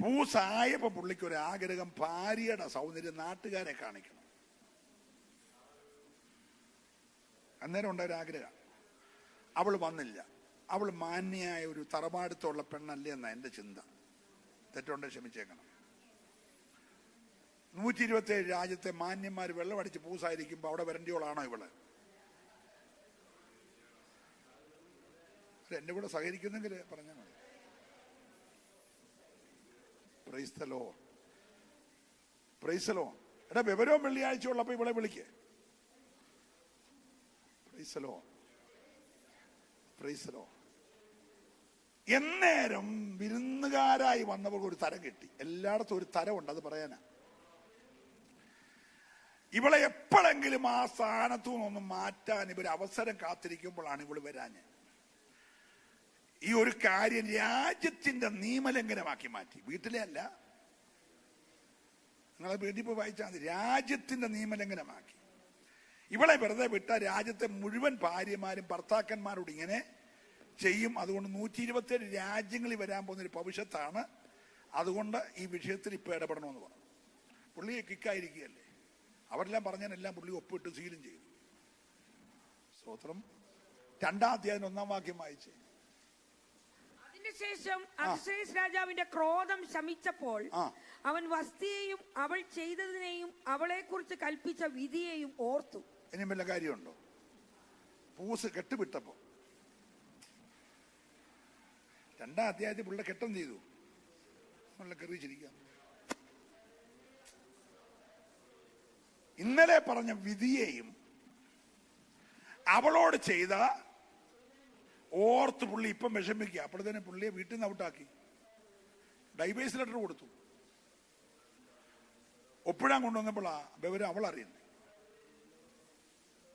പൂസായപ്പോ പുള്ളിക്ക് ഒരു ആഗ്രഹം, ഭാര്യയുടെ സൗന്ദര്യം നാട്ടുകാരെ കാണിക്കണം. അന്നേരം ഉണ്ടായൊരാഗ്രഹം. അവൾ വന്നില്ല. അവൾ മാന്യായ ഒരു തറവാടുത്തുള്ള പെണ്ണല്ലേ എന്നാ എന്റെ ചിന്ത. തെറ്റുണ്ടെ ക്ഷമിച്ചേക്കണം. 127 രാജ്യത്തെ മാന്യന്മാർ വെള്ളമടിച്ച് പൂസായിരിക്കുമ്പോ അവിടെ വരണ്ടിയോളാണോ ഇവള്? എന്റെ കൂടെ സഹകരിക്കുന്നെങ്കിൽ പറഞ്ഞാൽ മതി. Praise the lord. Praise the lord. എടാ, വിവരവും വെള്ളിയാഴ്ച ഉള്ളപ്പോ ഇവിടെ വിളിക്കേ. Praise the lord. Praise the lord. എന്നേരം വിരുന്നുകാരായി വന്നവർക്ക് ഒരു തരം കിട്ടി. എല്ലായിടത്തും ഒരു തരമുണ്ട്, അത് പറയാനാ. ഇവളെ എപ്പോഴെങ്കിലും ആ സ്ഥാനത്തു നിന്നൊന്നും മാറ്റാൻ ഇവർ അവസരം കാത്തിരിക്കുമ്പോഴാണ് ഇവള് വരാഞ്ഞ്. ഈ ഒരു കാര്യം രാജ്യത്തിന്റെ നിയമലംഘനമാക്കി മാറ്റി. വീട്ടിലെ അല്ല, നിങ്ങളെ വീട്ടിൽ പോയി വായിച്ചാൽ മതി. രാജ്യത്തിന്റെ നിയമലംഘനമാക്കി. ഇവളെ വെറുതെ വിട്ട രാജ്യത്തെ മുഴുവൻ ഭാര്യമാരും ഭർത്താക്കന്മാരോട് ഇങ്ങനെ ചെയ്യും. അതുകൊണ്ട് 127 രാജ്യങ്ങളിൽ വരാൻ പോകുന്നൊരു ഭവിഷ്യത്താണ്. അതുകൊണ്ട് ഈ വിഷയത്തിൽ ഇപ്പൊ ഇടപെടണമെന്ന് പറഞ്ഞു. പുള്ളി കിക്കായിരിക്കുകയല്ലേ. അവരെല്ലാം പറഞ്ഞതിനെല്ലാം പുള്ളി ഒപ്പിട്ട് സീലും ചെയ്തു. സ്തോത്രം. 2-ാം അധ്യായം 1-ാം വാക്യം വായിച്ചേ. ശേഷം അഹസ്വേരോസ് രാജാവിന്റെ ക്രോധം ശമിച്ചപ്പോൾ അവൻ വസ്തിയെയും അവൾ ചെയ്തതിനെയും അവളെ കുറിച്ച് കൽപ്പിച്ച വിധിയെയും ഓർത്തു. ഇനി വല്ല കാര്യമുണ്ടോ? പൂസ് കെട്ടുവിട്ടപ്പോ 2-ാം അധ്യായത്തിൽ പുള്ള കെട്ടം ചെയ്തു. നല്ല കറിയിച്ചിരിക്കാം. ഇന്നലെ പറഞ്ഞ വിധിയെയും അവളോട് ചെയ്ത ഓർത്ത് പുള്ളി ഇപ്പം വിഷമിക്കുക. അപ്പോഴത്തേനെ പുള്ളിയെ വീട്ടിൽ നിന്ന് ഔട്ടാക്കി. ഡൈവേഴ്സ് ലെറ്റർ കൊടുത്തു. ഒപ്പിടാൻ കൊണ്ടുവന്നപ്പോൾ വിവരം അവൾ അറിയുന്നു.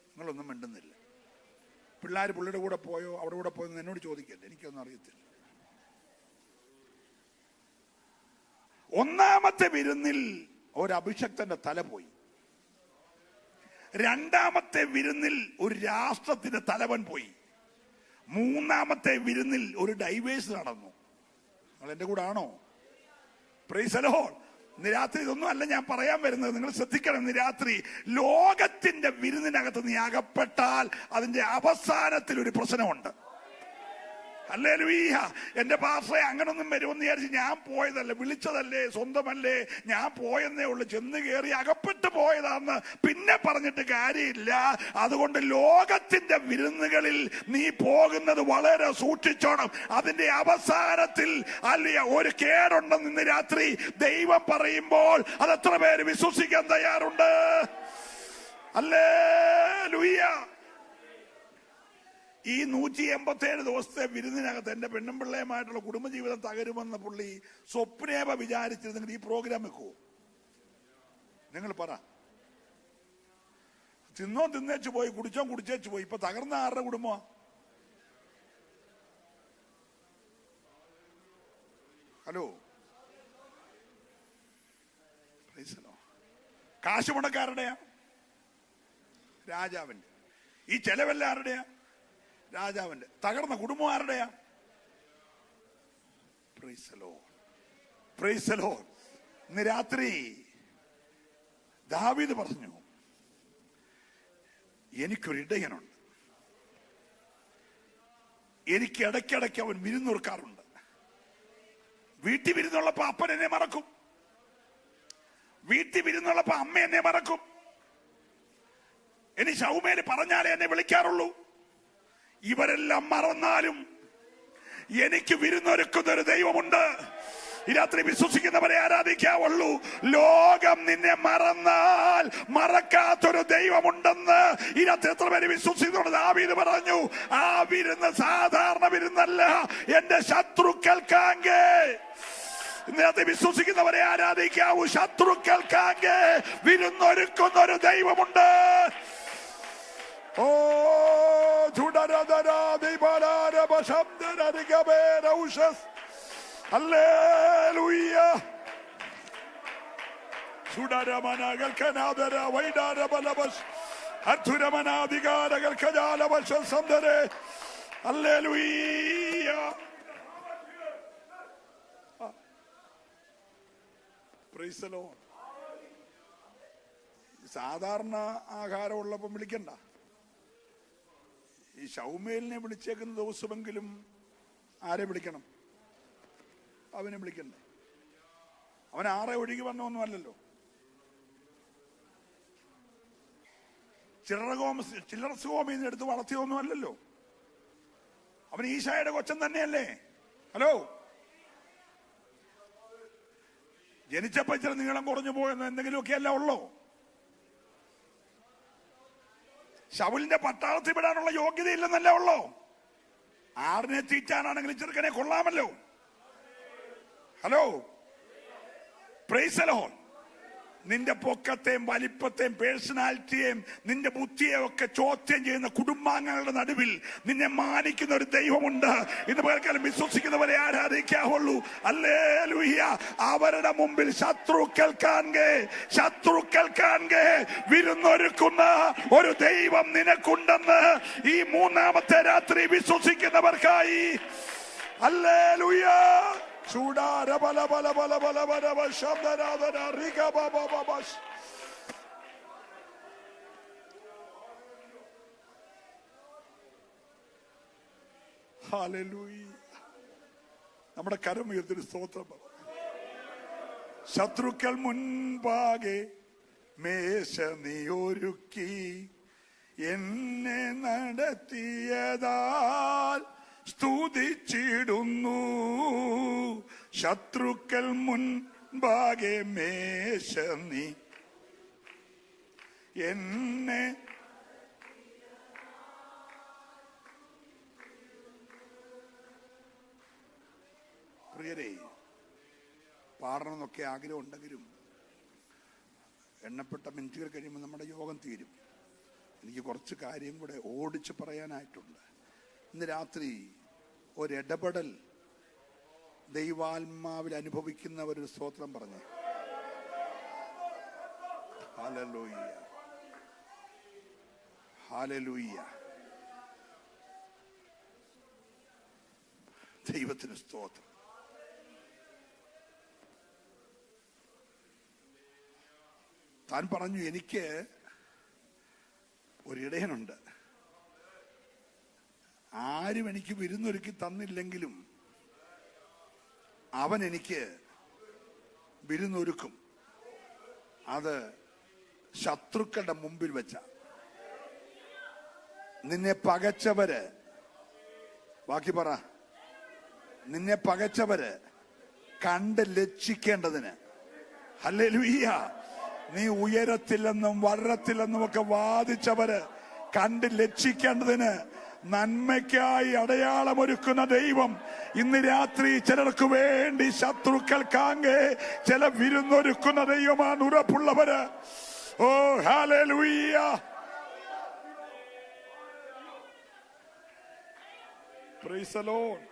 നിങ്ങളൊന്നും മിണ്ടുന്നില്ല. പിള്ളേർ പുള്ളിയുടെ കൂടെ പോയോ അവിടെ കൂടെ പോയോ എന്നോട് ചോദിക്കല്ലേ, എനിക്കൊന്നും അറിയത്തില്ല. 1-ാമത്തെ വിരുന്നിൽ ഒരു അഭിഷക്തന്റെ തല പോയി. 2-ാമത്തെ വിരുന്നിൽ ഒരു രാഷ്ട്രത്തിന്റെ തലവൻ പോയി. 3-ാമത്തെ വിരുന്നിൽ ഒരു ഡൈവേഴ്സ് നടന്നു. നിങ്ങൾ എന്റെ കൂടെ ആണോ? Price the lord. ഇന്ന് രാത്രി ഇതൊന്നും അല്ല ഞാൻ പറയാൻ വരുന്നത്. നിങ്ങൾ ശ്രദ്ധിക്കണം. ഇന്ന് രാത്രി ലോകത്തിന്റെ വിരുന്നിനകത്ത് നീ അകപ്പെട്ടാൽ അതിന്റെ അവസാനത്തിൽ ഒരു പ്രശ്നമുണ്ട്. ഹല്ലേലൂയ. എന്റെ പാസ്റ്ററെ അങ്ങനൊന്നും വരുമെന്ന് വിചാരിച്ച് ഞാൻ പോയതല്ലേ, വിളിച്ചതല്ലേ, സ്വന്തമല്ലേ, ഞാൻ പോയെന്നേ ഉള്ളു, ചെന്ന് കയറി അകപ്പെട്ട് പോയതാന്ന് പിന്നെ പറഞ്ഞിട്ട് കാര്യമില്ല. അതുകൊണ്ട് ലോകത്തിന്റെ വിരുന്നുകളിൽ നീ പോകുന്നത് വളരെ സൂക്ഷിച്ചോണം. അതിന്റെ അവസാനത്തിൽ അല്ല ഒരു കേടുണ്ടെന്ന് ഇന്ന് രാത്രി ദൈവം പറയുമ്പോൾ അത് എത്ര പേര് വിശ്വസിക്കാൻ തയ്യാറുണ്ട്? ഹല്ലേലൂയ. ഈ 187 ദിവസത്തെ വിരുന്നിനകത്ത് എന്റെ പെണ്ണുമ്പിള്ളയുമായിട്ടുള്ള കുടുംബജീവിതം തകരുമെന്ന് പുള്ളി സ്വപ്നേവ വിചാരിച്ചിരുന്നെങ്കിൽ ഈ പ്രോഗ്രാം വെക്കുവോ? നിങ്ങൾ പറ. തിന്നോ തിന്നേച്ചു പോയി, കുടിച്ചോ കുടിച്ചേച്ചു പോയി. ഇപ്പൊ തകർന്ന ആരുടെ കുടുംബമാ? ഹലോ, കാശ് മുടക്കാരുടെയാ? രാജാവിന്റെ. ഈ ചെലവെല്ലാം ആരുടെയാ? രാജാവിന്റെ. തകർന്ന കുടുംബം ആരുടെയാ? Praise the lord, praise the lord. ഇന്ന് രാത്രി ദാവീദ് പറഞ്ഞു, എനിക്കൊരിടയനുണ്ട്, എനിക്ക് ഇടയ്ക്കിടയ്ക്ക് അവൻ വിരുന്നോർക്കാറുണ്ട്. വീട്ടിൽ വിരുന്നുള്ളപ്പോ അപ്പൻ എന്നെ മറക്കും, വീട്ടിൽ വിരുന്നുള്ളപ്പോ അമ്മ എന്നെ മറക്കും. ഇനി ശൗമേല് പറഞ്ഞാലേ എന്നെ വിളിക്കാറുള്ളൂ. ഇവരെല്ലാം മറന്നാലും എനിക്ക് വിരുന്നൊരുക്കുന്ന ഒരു ദൈവമുണ്ട്. ഈ രാത്രി വിശ്വസിക്കുന്നവരെ ആരാധിക്കാവുള്ളൂ. ലോകം നിന്നെ മറന്നാൽ മറക്കാത്തൊരു ദൈവമുണ്ടെന്ന് ഈ രാത്രി എത്ര പേര് വിശ്വസിക്കുന്നുണ്ട്? ദാവീദ് പറഞ്ഞു, ആ വിരുന്ന് സാധാരണ വിരുന്നല്ല, എന്റെ ശത്രുക്കൾക്കാങ്കേ. ഇന്നത്തെ വിശ്വസിക്കുന്നവരെ ആരാധിക്കാവൂ. ശത്രുക്കൾക്കാങ്കേ വിരുന്നൊരുക്കുന്ന ഒരു ദൈവമുണ്ട്. ഓ ഹല്ലേലൂയ. ഹല്ലേലൂയ. Praise the lord. സാധാരണ ആഹാരം ഉള്ളപ്പം വിളിക്കണ്ട. ഈ ശൗമേലിനെ വിളിച്ചേക്കുന്ന ദിവസമെങ്കിലും ആരെ വിളിക്കണം? അവനെ വിളിക്കണ്ടേ? അവൻ ആറെ ഒഴുകി വന്നൊന്നും അല്ലല്ലോ. ചില്ലറ സ്വാമീന്ന് എടുത്ത് വളർത്തിയൊന്നും അല്ലല്ലോ. അവൻ ഈശായുടെ കൊച്ചൻ തന്നെയല്ലേ? ഹലോ, ജനിച്ചപ്പോ ഇച്ചിരി നീളം കുറഞ്ഞു പോയെന്ന് എന്തെങ്കിലുമൊക്കെ അല്ല ഉള്ളോ? ശൗലിന്റെ പട്ടാളത്തിൽ വിടാനുള്ള യോഗ്യതയില്ലെന്നല്ല ഉള്ളോ? ആറിനെ തീറ്റാനാണെങ്കിലും ചെറുക്കനെ കൊള്ളാമല്ലോ. Hello, price the Lord. നിന്റെ പൊക്കത്തെയും വലിപ്പത്തെയും പേഴ്സണാലിറ്റിയെയും നിന്റെ ബുദ്ധിയെയും ഒക്കെ ചോദ്യം ചെയ്യുന്ന കുടുംബാംഗങ്ങളുടെ നടുവിൽ നിന്നെ മാനിക്കുന്ന ഒരു ദൈവമുണ്ട്. ഇന്ന് പകൽക്കാലം വിശ്വസിക്കുന്നവരെ ആരാധിക്കാവുള്ളൂ. ഹല്ലേലൂയ. അവരുടെ മുമ്പിൽ ശത്രുക്കൾക്കാൻകെ വിരുന്നൊരുക്കുന്ന ഒരു ദൈവം നിനക്കുണ്ടെന്ന് ഈ മൂന്നാമത്തെ രാത്രി വിശ്വസിക്കുന്നവർക്കായി. ഹല്ലേലൂയ. ചൂടാര ബല ബല ബല ബല ബല ബല ശബ്ദനാദന റിക ബബ ബബ. ഹല്ലേലൂയ. നമ്മുടെ കരം ഉയർത്തി സ്തോത്രം. ശത്രുക്കൾ മുൻപാകെ മേശ നീ ഒരുക്കി എന്നെ നടത്തിയതാൽ സ്തുതിച്ചിടുന്നു. ശത്രുക്കൾ മുൻപാകെ മേശ നീ എന്നെ പ്രിയരേ, പാടണമെന്നൊക്കെ ആഗ്രഹം ഉണ്ടെങ്കിലും എണ്ണപ്പെട്ട മിനിറ്റുകൾ കഴിയുമ്പോൾ നമ്മുടെ യോഗം തീരും. എനിക്ക് കുറച്ച് കാര്യം കൂടെ ഓടിച്ച് പറയാനായിട്ടുണ്ട്. ഇന്ന് രാത്രി ഒരിടപെടൽ ദൈവാത്മാവിൽ അനുഭവിക്കുന്നവരൊരു സ്തോത്രം പറഞ്ഞു. Hallelujah, hallelujah. ദൈവത്തിന് സ്തോത്രം. താൻ പറഞ്ഞു, എനിക്ക് ഒരിടയനുണ്ട്, ആരും എനിക്ക് വിരുന്നൊരുക്കി തന്നില്ലെങ്കിലും അവൻ എനിക്ക് വിരുന്നൊരുക്കും. അത് ശത്രുക്കളുടെ മുമ്പിൽ വെച്ച. നിന്നെ പകച്ചവര്, ബാക്കി പറ, നിന്നെ പകച്ചവര് കണ്ട് ലജ്ജിക്കേണ്ടതിന്. ഹല്ലേലൂയ. നീ ഉയരത്തില്ലെന്നും വളരത്തില്ലെന്നും ഒക്കെ വാദിച്ചവര് കണ്ട് ലജ്ജിക്കേണ്ടതിന് നന്മയ്ക്കായി അടയാളമൊരുക്കുന്ന ദൈവം ഇന്ന് രാത്രി ചിലർക്ക് വേണ്ടി ശത്രുക്കൾക്കാകെ ചില വിരുന്നൊരുക്കുന്ന ദൈവമാണ്. ഉറപ്പുള്ളവര്. ഓ ഹല്ലേലൂയ. Praise the Lord.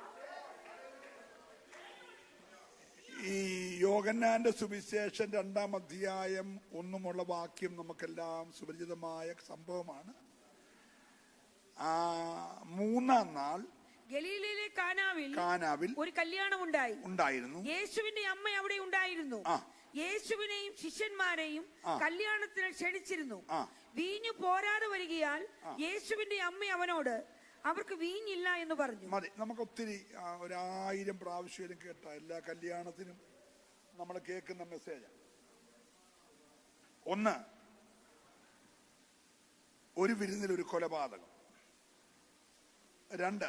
ഈ യോഹന്നാന്റെ സുവിശേഷം 2-ാം അധ്യായം 1 വാക്യം നമുക്കെല്ലാം സുപരിചിതമായ സംഭവമാണ്. 3-ാം നാൾ ഗലീലയിലെ കാനാവിൽ ഒരു കല്യാണം ഉണ്ടായിരുന്നു. യേശുവിന്റെ അമ്മ അവിടെ ഉണ്ടായിരുന്നു. യേശുവിനെയും ശിഷ്യന്മാരെയും കല്യാണത്തിന് ക്ഷണിച്ചിരുന്നു. വീഞ്ഞു പോരാതെ വരികയാൽ യേശുവിന്റെ അമ്മ അവനോട്, അവർക്ക് വീഞ്ഞില്ല എന്ന് പറഞ്ഞു. മതി. നമുക്ക് ഒത്തിരി 1000 പ്രാവശ്യം കേട്ട എല്ലാ കല്യാണത്തിനും നമ്മൾ കേൾക്കുന്ന മെസ്സേജ്. 1, ഒരു വിരുന്നിൽ ഒരു കൊലപാതകം. 2,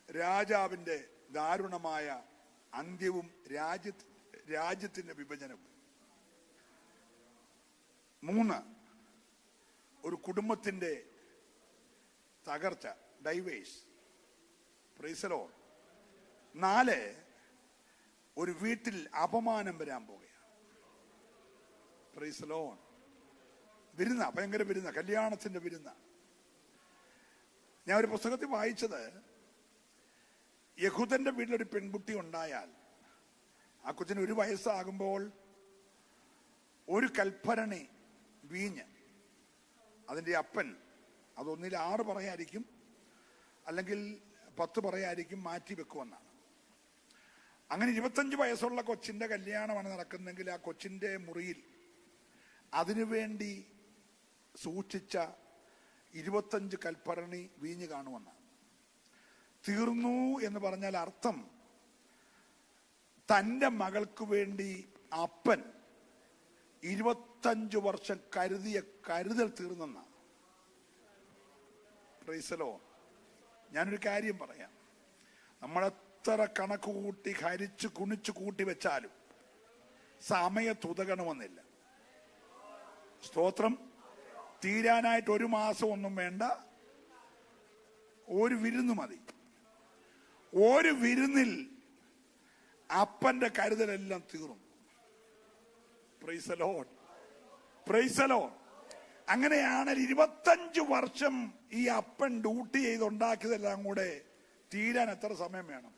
രാജാവിന്റെ ദാരുണമായ അന്ത്യവും രാജ്യത്തിന്റെ വിഭജനവും. 3, ഒരു കുടുംബത്തിന്റെ തകർച്ച, ഡൈവേഴ്സ്. Price the Lord. 4, ഒരു വീട്ടിൽ അപമാനം വരാൻ പോകുകയാണ്. Price the Lord. വിരുന്ന, ഭയങ്കര വിരുന്ന, കല്യാണത്തിന്റെ വിരുന്ന. ഞാൻ ഒരു പുസ്തകത്തിൽ വായിച്ചത്, യഹൂദന്റെ വീട്ടിലൊരു പെൺകുട്ടി ഉണ്ടായാൽ ആ കൊച്ചിന് 1 വയസ്സാകുമ്പോൾ ഒരു കൽഭരണി വീഞ്ഞ് അതിന്റെ അപ്പൻ, അതൊന്നിൽ 6 പറയായിരിക്കും, അല്ലെങ്കിൽ 10 പറയായിരിക്കും, മാറ്റി വെക്കുമെന്നാണ്. അങ്ങനെ 25 വയസ്സുള്ള കൊച്ചിന്റെ കല്യാണമാണ് നടക്കുന്നതെങ്കിൽ ആ കൊച്ചിന്റെ മുറിയിൽ അതിനുവേണ്ടി സൂക്ഷിച്ച 25 കൽഭരണി വീഞ്ഞ് കാണുമെന്നാണ്. തീർന്നു എന്ന് പറഞ്ഞാൽ അർത്ഥം തന്റെ മകൾക്ക് വേണ്ടി അപ്പൻ 25 വർഷം കരുതിയ കരുതൽ തീർന്നെന്നാണ്. Price the Lord. ഞാനൊരു കാര്യം പറയാം. നമ്മളെത്ര കണക്ക് കൂട്ടി ഹരിച്ച് കുണിച്ച് കൂട്ടി വെച്ചാലും സമയത്തുതകണമെന്നില്ല. സ്തോത്രം. തീരാനായിട്ട് 1 മാസം ഒന്നും വേണ്ട, ഒരു വിരുന്ന് മതി. ഒരു വിരുന്നിൽ അപ്പന്റെ കരുതലെല്ലാം തീർന്നു. Price the lord. Praise the Lord. അങ്ങനെയാണ് 25 വർഷം ഈ അപ്പൻ ഡ്യൂട്ടി ചെയ്തുണ്ടാക്കിയതെല്ലാം കൂടെ തീരാൻ എത്ര സമയം വേണം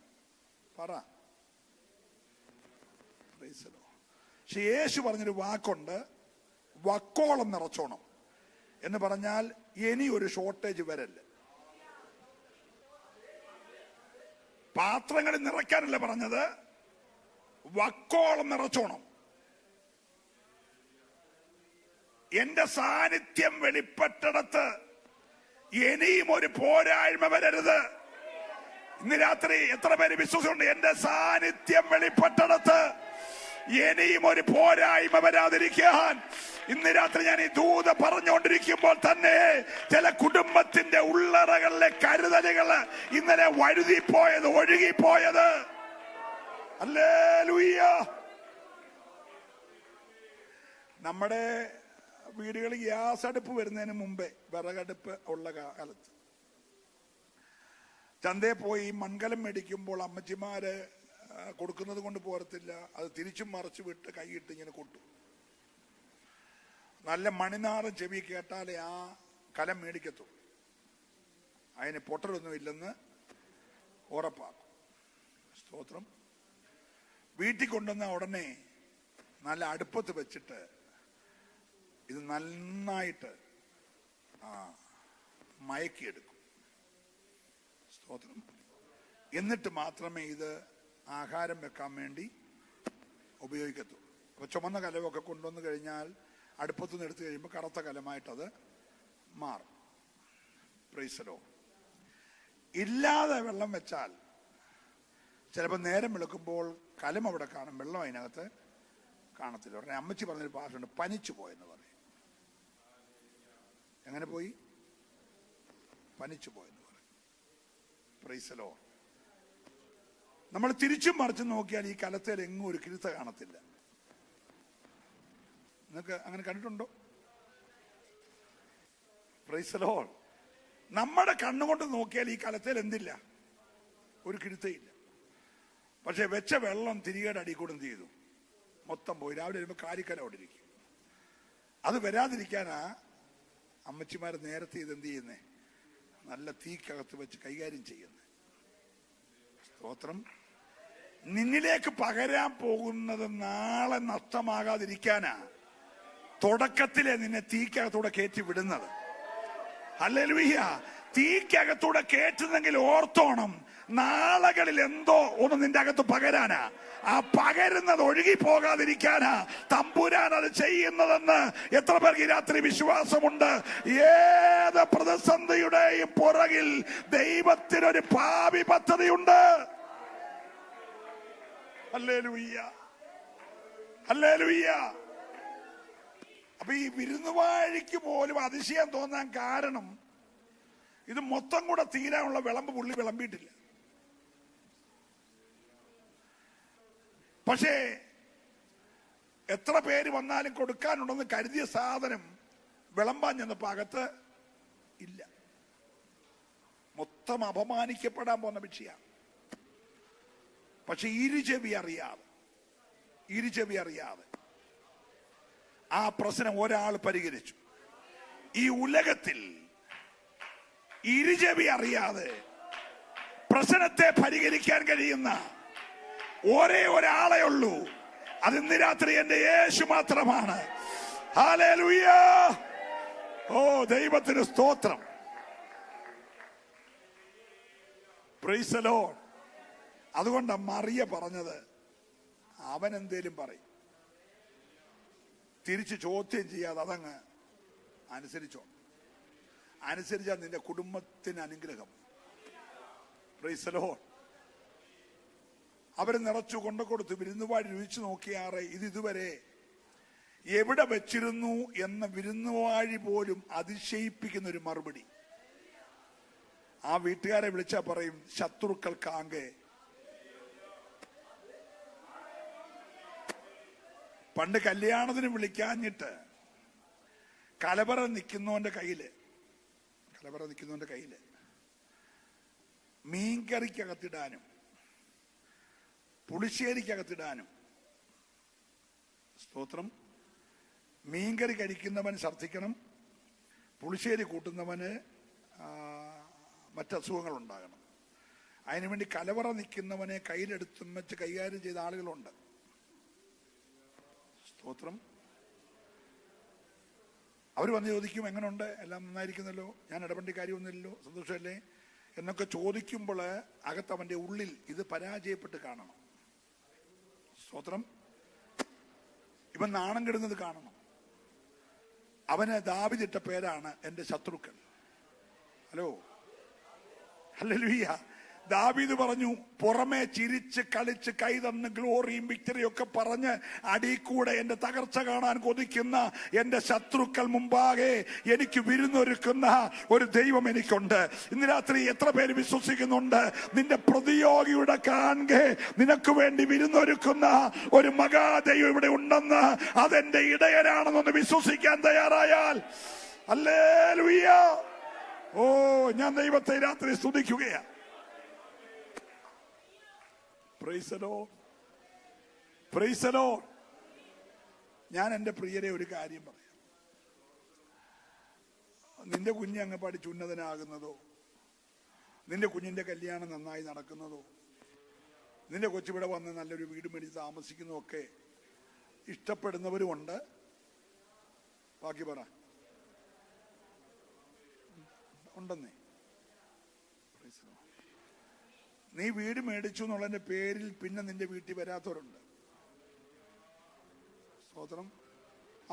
പറ? പക്ഷെ യേശു പറഞ്ഞൊരു വാക്കുണ്ട്, വക്കോളം നിറച്ചോണം എന്ന് പറഞ്ഞാൽ ഇനി ഒരു ഷോർട്ടേജ് വരല്ല. പാത്രങ്ങളിൽ നിറയ്ക്കാനല്ല പറഞ്ഞത്, വക്കോളം നിറച്ചോണം. എന്റെ സാന്നിധ്യം വെളിപ്പെട്ടിടത്ത് ഇനിയും ഒരു പോരായ്മ വരരുത്. ഇന്ന് രാത്രി എത്ര പേര് വിശ്വസിച്ചുണ്ട്? എന്റെ സാന്നിധ്യം വെളിപ്പെട്ടിടത്ത് ഇനിയും ഒരു പോരായ്മ വരാതിരിക്കാൻ ഇന്ന് രാത്രി ഞാൻ ഈ ദൂത പറഞ്ഞുകൊണ്ടിരിക്കുമ്പോൾ തന്നെ ചില കുടുംബത്തിന്റെ ഉള്ളറകളിലെ കരുതലുകള് ഇന്നലെ വഴുതിപ്പോയത്, ഒഴുകിപ്പോയത്. ഹല്ലേലൂയ. നമ്മുടെ വീടുകളിൽ ഗ്യാസ് അടുപ്പ് വരുന്നതിന് മുമ്പേ വിറകടുപ്പ് ഉള്ള കാലത്ത് ചന്തയിൽ പോയി മൺകലം മേടിക്കുമ്പോൾ അമ്മച്ചിമാര് കൊടുക്കുന്നത് കൊണ്ട് പോരത്തില്ല, അത് തിരിച്ചും മറിച്ച് വിട്ട് കൈയിട്ട് ഇങ്ങനെ കൊട്ടു. നല്ല മണിനാറും ചെവി കേട്ടാലേ ആ കലം മേടിക്കത്തുള്ളൂ. അതിന് പൊട്ടലൊന്നും ഇല്ലെന്ന് ഉറപ്പാക്കും. സ്തോത്രം. വീട്ടിൽ കൊണ്ടുവന്ന ഉടനെ നല്ല അടുപ്പത്ത് വെച്ചിട്ട് ഇത് നന്നായിട്ട് മയക്കിയെടുക്കും. സ്തോത്രം. എന്നിട്ട് മാത്രമേ ഇത് ആഹാരം വെക്കാൻ വേണ്ടി ഉപയോഗിക്കത്തുള്ളൂ. അപ്പൊ ചുമന്ന കലമൊക്കെ കൊണ്ടുവന്ന് കഴിഞ്ഞാൽ അടുപ്പത്തുനിന്ന് എടുത്തു കഴിയുമ്പോൾ കറുത്ത കലമായിട്ടത് മാറും. Price the Lord. ഇല്ലാതെ വെള്ളം വെച്ചാൽ ചിലപ്പോൾ നേരം വെളുക്കുമ്പോൾ കലം അവിടെ കാണും, വെള്ളം അതിനകത്ത് കാണത്തില്ല. ഉടനെ അമ്മച്ചി പറഞ്ഞൊരു ഭാഷയുണ്ട്, പനിച്ചു പോയെന്ന് പറയും. എങ്ങനെ പോയി? പനിച്ചു പോയെന്ന് പറയും. Price the Lord. നമ്മൾ തിരിച്ചും മറിച്ചും നോക്കിയാൽ ഈ കലത്തിൽ എങ്ങും ഒരു കിഴുത്ത കാണത്തില്ല. നിങ്ങൾക്ക് അങ്ങനെ കണ്ടിട്ടുണ്ടോ? Price the Lord. നമ്മുടെ കണ്ണുകൊണ്ട് നോക്കിയാൽ ഈ കലത്തിൽ എന്തില്ല? ഒരു കിഴുത്തയില്ല. പക്ഷെ വെച്ച വെള്ളം തിരികെ അടി കൂടെ എന്ത് ചെയ്തു? മൊത്തം പോയി. രാവിലെ വരുമ്പോൾ കാരിക്കല അവിടെ ഇരിക്കും. അത് വരാതിരിക്കാനാ അമ്മച്ചിമാർ നേരത്തെ ഇത് എന്ത് ചെയ്യുന്നേ? നല്ല തീക്കകത്ത് വെച്ച് കൈകാര്യം ചെയ്യുന്നത്. സ്തോത്രം. നിന്നിലേക്ക് പകരാൻ പോകുന്നത് നാളെ നഷ്ടമാകാതിരിക്കാനാ തുടക്കത്തിലെ നിന്നെ തീക്കകത്തൂടെ കയറ്റി വിടുന്നത്. ഹല്ലേലൂയ. തീക്കകത്തൂടെ കയറ്റുന്നെങ്കിൽ ഓർത്തോണം, നാളുകളിൽ എന്തോ ഒന്ന് നിന്റെ അകത്ത് പകരാനാ. ആ പകരുന്നത് ഒഴുകി പോകാതിരിക്കാനാ തമ്പുരാൻ അത് ചെയ്യുന്നതെന്ന് എത്ര പേർക്ക് ഈ രാത്രി വിശ്വാസമുണ്ട്? ഏത് പ്രതിസന്ധിയുടെയും പുറകിൽ ദൈവത്തിനൊരു ഭാവി പദ്ധതിയുണ്ട്. Hallelujah, hallelujah. അപ്പൊ ഈ വിരുന്നുവാഴിക്ക് പോലും അതിശയം തോന്നാൻ കാരണം ഇത് മൊത്തം കൂടെ തീരാനുള്ള വിളമ്പ് പുള്ളി വിളമ്പിയിട്ടില്ല. പക്ഷേ എത്ര പേര് വന്നാലും കൊടുക്കാനുണ്ടെന്ന് കരുതിയ സാധനം വിളമ്പാൻ ചെന്നപ്പോ അകത്ത് ഇല്ല. മൊത്തം അപമാനിക്കപ്പെടാൻ പോകുന്ന വിഷയമാണ്. പക്ഷെ ഇരുചെവി അറിയാതെ ആ പ്രശ്നം ഒരാൾ പരിഹരിച്ചു. ഈ ഉലകത്തിൽ ഇരുചെവി അറിയാതെ പ്രശ്നത്തെ പരിഹരിക്കാൻ കഴിയുന്ന ഒരേ ഒരാളെ ഉള്ളൂ. അത് ഇന്ന് രാത്രി എന്റെ യേശു മാത്രമാണ്. ഹല്ലേലൂയ. ഓ ദൈവത്തിന് സ്തോത്രം. Price the Lord. അതുകൊണ്ടാണ് മറിയ പറഞ്ഞത്, അവൻ എന്തേലും പറയും, തിരിച്ച് ചോദ്യം ചെയ്യാതെ അതങ്ങ് അനുസരിച്ചോ. അനുസരിച്ചാൽ നിന്റെ കുടുംബത്തിന് അനുഗ്രഹം. Price the Lord. അവര് നിറച്ചു കൊണ്ടു കൊടുത്തു. വിരുന്നുവാഴി രുചിച്ചു നോക്കിയാറെ ഇത് ഇതുവരെ എവിടെ വെച്ചിരുന്നു എന്ന വിരുന്നുവാഴി പോലും അതിശയിപ്പിക്കുന്ന ഒരു മറുപടി. ആ വീട്ടുകാരെ വിളിച്ചാ പറയും, ശത്രുക്കൾക്കാകെ. പണ്ട് കല്യാണത്തിന് വിളിക്കാഞ്ഞിട്ട് കലവറ നിൽക്കുന്നവന്റെ കയ്യില് മീൻകറിക്കകത്തിടാനും പുളിശ്ശേരിക്കകത്തിടാനും. സ്തോത്രം. മീൻകറി കഴിക്കുന്നവൻ ഛർദ്ദിക്കണം, പുളിശ്ശേരി കൂട്ടുന്നവന് മറ്റസുഖങ്ങൾ ഉണ്ടാകണം. അതിനുവേണ്ടി കലവറ നിൽക്കുന്നവനെ കയ്യിലെടുത്തും വെച്ച് കൈകാര്യം ചെയ്ത ആളുകളുണ്ട്. സ്തോത്രം. അവർ വന്ന് ചോദിക്കും, എങ്ങനെയുണ്ട്, എല്ലാം നന്നായിരിക്കുന്നല്ലോ, ഞാൻ ഇടപെടേണ്ട കാര്യമൊന്നുമില്ലല്ലോ, സന്തോഷമല്ലേ എന്നൊക്കെ ചോദിക്കുമ്പോൾ അകത്ത് അവന്റെ ഉള്ളിൽ ഇത് പരാജയപ്പെട്ട് കാണണം. സ്തോത്രം. ഇവൻ നാണം കെടുന്നത് കാണണം. അവന് ദാവീദിട്ട പേരാണ് എന്റെ ശത്രുക്കൾ. Hello, hallelujah. ദാവീദ് പറഞ്ഞു, പുറമെ ചിരിച്ച് കളിച്ച് കൈതന്ന് ഗ്ലോറിയും വിക്ടറിയും ഒക്കെ പറഞ്ഞ് അടിക്കൂടെ എന്റെ തകർച്ച കാണാൻ കൊതിക്കുന്ന എന്റെ ശത്രുക്കൾ മുമ്പാകെ എനിക്ക് വിരുന്നൊരുക്കുന്ന ഒരു ദൈവം എനിക്കുണ്ട്. ഇന്ന് രാത്രി എത്ര പേര് വിശ്വസിക്കുന്നുണ്ട്, നിന്റെ പ്രതിയോഗിയുടെ കാണെ നിനക്ക് വേണ്ടി വിരുന്നൊരുക്കുന്ന ഒരു മഹാദൈവം ഇവിടെ ഉണ്ടെന്ന്? അതെന്റെ ഇടയനാണെന്നൊന്ന് വിശ്വസിക്കാൻ തയ്യാറായാൽ ഹല്ലേലൂയ. ഓ, ഞാൻ ദൈവത്തെ രാത്രി സ്തുതിക്കുകയാണ്. Praise the lord, praise the lord. ഞാൻ എൻ്റെ പ്രിയരെ ഒരു കാര്യം പറയാം. നിന്റെ കുഞ്ഞ് അങ്ങ് പഠിച്ച് ഉന്നതനാകുന്നതോ, നിന്റെ കുഞ്ഞിന്റെ കല്യാണം നന്നായി നടക്കുന്നതോ, നിന്റെ കൊച്ചിവിടെ വന്ന് നല്ലൊരു വീട് മേടിച്ച് താമസിക്കുന്നതൊക്കെ ഇഷ്ടപ്പെടുന്നവരുമുണ്ട്. ബാക്കി പറ, ഉണ്ടെന്നേ. നീ വീട് മേടിച്ചു എന്നുള്ളതിന്റെ പേരിൽ പിന്നെ നിന്റെ വീട്ടിൽ വരാത്തവരുണ്ട്. സ്തോത്രം.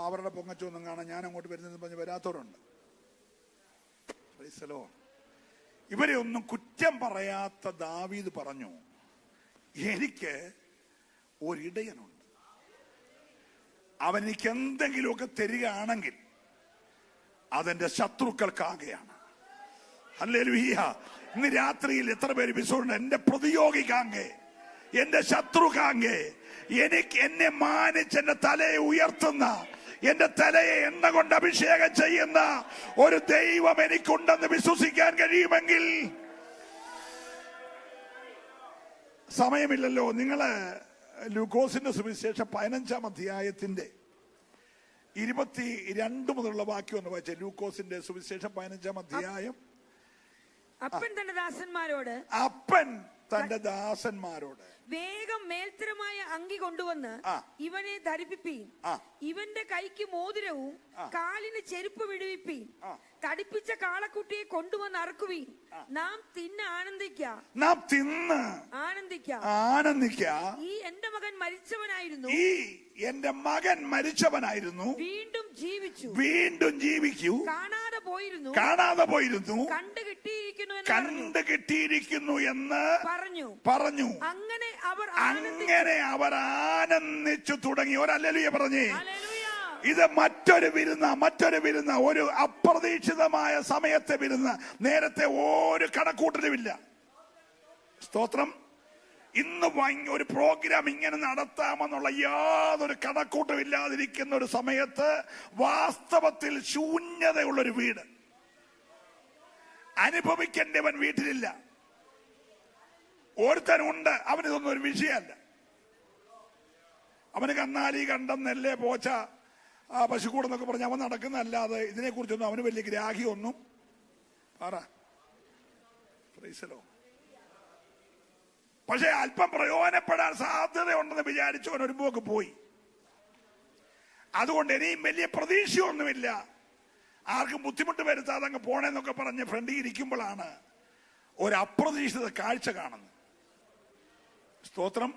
അവരുടെ പൊങ്ങച്ചൊന്നും കാണാൻ ഞാൻ അങ്ങോട്ട് വരുന്നതെന്ന് പറഞ്ഞ് വരാത്തവരുണ്ട്. Price the Lord. ഇവരെ ഒന്നും കുറ്റം പറയാത്ത ദാവീദ് പറഞ്ഞു, എനിക്ക് ഒരിടയനുണ്ട്, അവൻ എനിക്ക് എന്തെങ്കിലുമൊക്കെ തരികയാണെങ്കിൽ അതെന്റെ ശത്രുക്കൾക്കാകെയാണ്. ഹല്ലേലൂയ. ഇന്ന് രാത്രിയിൽ എത്ര പേര് വിശ്വസിക്കുന്നുണ്ട്? എന്റെ പ്രതിയോഗിക്കാങ്കെ, എന്റെ ശത്രുക്കാങ്കെ, എന്നെ മാനിച്ച് എന്റെ തലയെ ഉയർത്തുന്ന, എന്റെ തലയെ എണ്ണ കൊണ്ട് അഭിഷേകം ചെയ്യുന്ന ഒരു ദൈവം എനിക്കുണ്ടെന്ന് വിശ്വസിക്കാൻ കഴിയുമെങ്കിൽ, സമയമില്ലല്ലോ, നിങ്ങള് ലൂക്കോസിന്റെ സുവിശേഷം 15-ാം അധ്യായത്തിന്റെ 22 മുതലുള്ള വാക്യം ഒന്ന് വായിച്ചേ. ലൂക്കോസിന്റെ സുവിശേഷം 15-ാം അധ്യായം. അപ്പൻ തന്റെ ദാസന്മാരോട് വേഗം മേൽത്തരമായ അങ്കി കൊണ്ടുവന്ന് ഇവനെ ധരിപ്പിപ്പീൻ, ഇവന്റെ കൈക്ക് മോതിരവും കാലിന് ചെരുപ്പ് വിടുവിപ്പീൻ, തടിപ്പിച്ച കാളക്കുട്ടിയെ കൊണ്ടുവന്ന് അറക്കുവീൻ, നാം തിന്ന് ആനന്ദിക്ക. ഈ എന്റെ മകൻ മരിച്ചവനായിരുന്നു, വീണ്ടും ജീവിച്ചു, കാണാതെ പോയിരുന്നു, കണ്ടു കിട്ടിയിരിക്കുന്നു എന്ന് പറഞ്ഞു. അങ്ങനെ അവർ ആനന്ദിച്ചു തുടങ്ങി. ഒരു ഹല്ലേലൂയ പറഞ്ഞേ. ഇത് മറ്റൊരു വിരുന്ന, ഒരു അപ്രതീക്ഷിതമായ സമയത്തെ വിരുന്ന. നേരത്തെ ഒരു കണക്കൂട്ടലുമില്ല. സ്തോത്രം. ഇന്ന് ഒരു പ്രോഗ്രാം ഇങ്ങനെ നടത്താമെന്നുള്ള യാതൊരു കണക്കൂട്ടം ഇല്ലാതിരിക്കുന്ന ഒരു സമയത്ത് വാസ്തവത്തിൽ ശൂന്യതയുള്ളൊരു വീട്. അനുഭവിക്കേണ്ടവൻ വീട്ടിലില്ല. ഒരുത്തനുണ്ട്, അവനിതൊന്നും ഒരു വിഷയമല്ല. അവന് കന്നാലി, കണ്ടം, നെല്ല്, പോച്ച, പശുക്കൂടെന്നൊക്കെ പറഞ്ഞ് അവൻ നടക്കുന്നതല്ലാതെ ഇതിനെക്കുറിച്ചൊന്നും അവന് വലിയ ഗ്രാഹ്യമൊന്നും പക്ഷെ അല്പം പ്രയോജനപ്പെടാൻ സാധ്യതയുണ്ടെന്ന് വിചാരിച്ചവൻ ഒരു പോക്ക് പോയി. അതുകൊണ്ട് ഇനിയും വലിയ പ്രതീക്ഷയൊന്നുമില്ല, ആർക്കും ബുദ്ധിമുട്ട് വരുത്താതെ അങ്ങ് പോണേന്നൊക്കെ പറഞ്ഞ് ഫ്രണ്ടിൽ ഇരിക്കുമ്പോഴാണ് ഒരു അപ്രതീക്ഷിത കാഴ്ച കാണുന്നത്. സ്തോത്രം.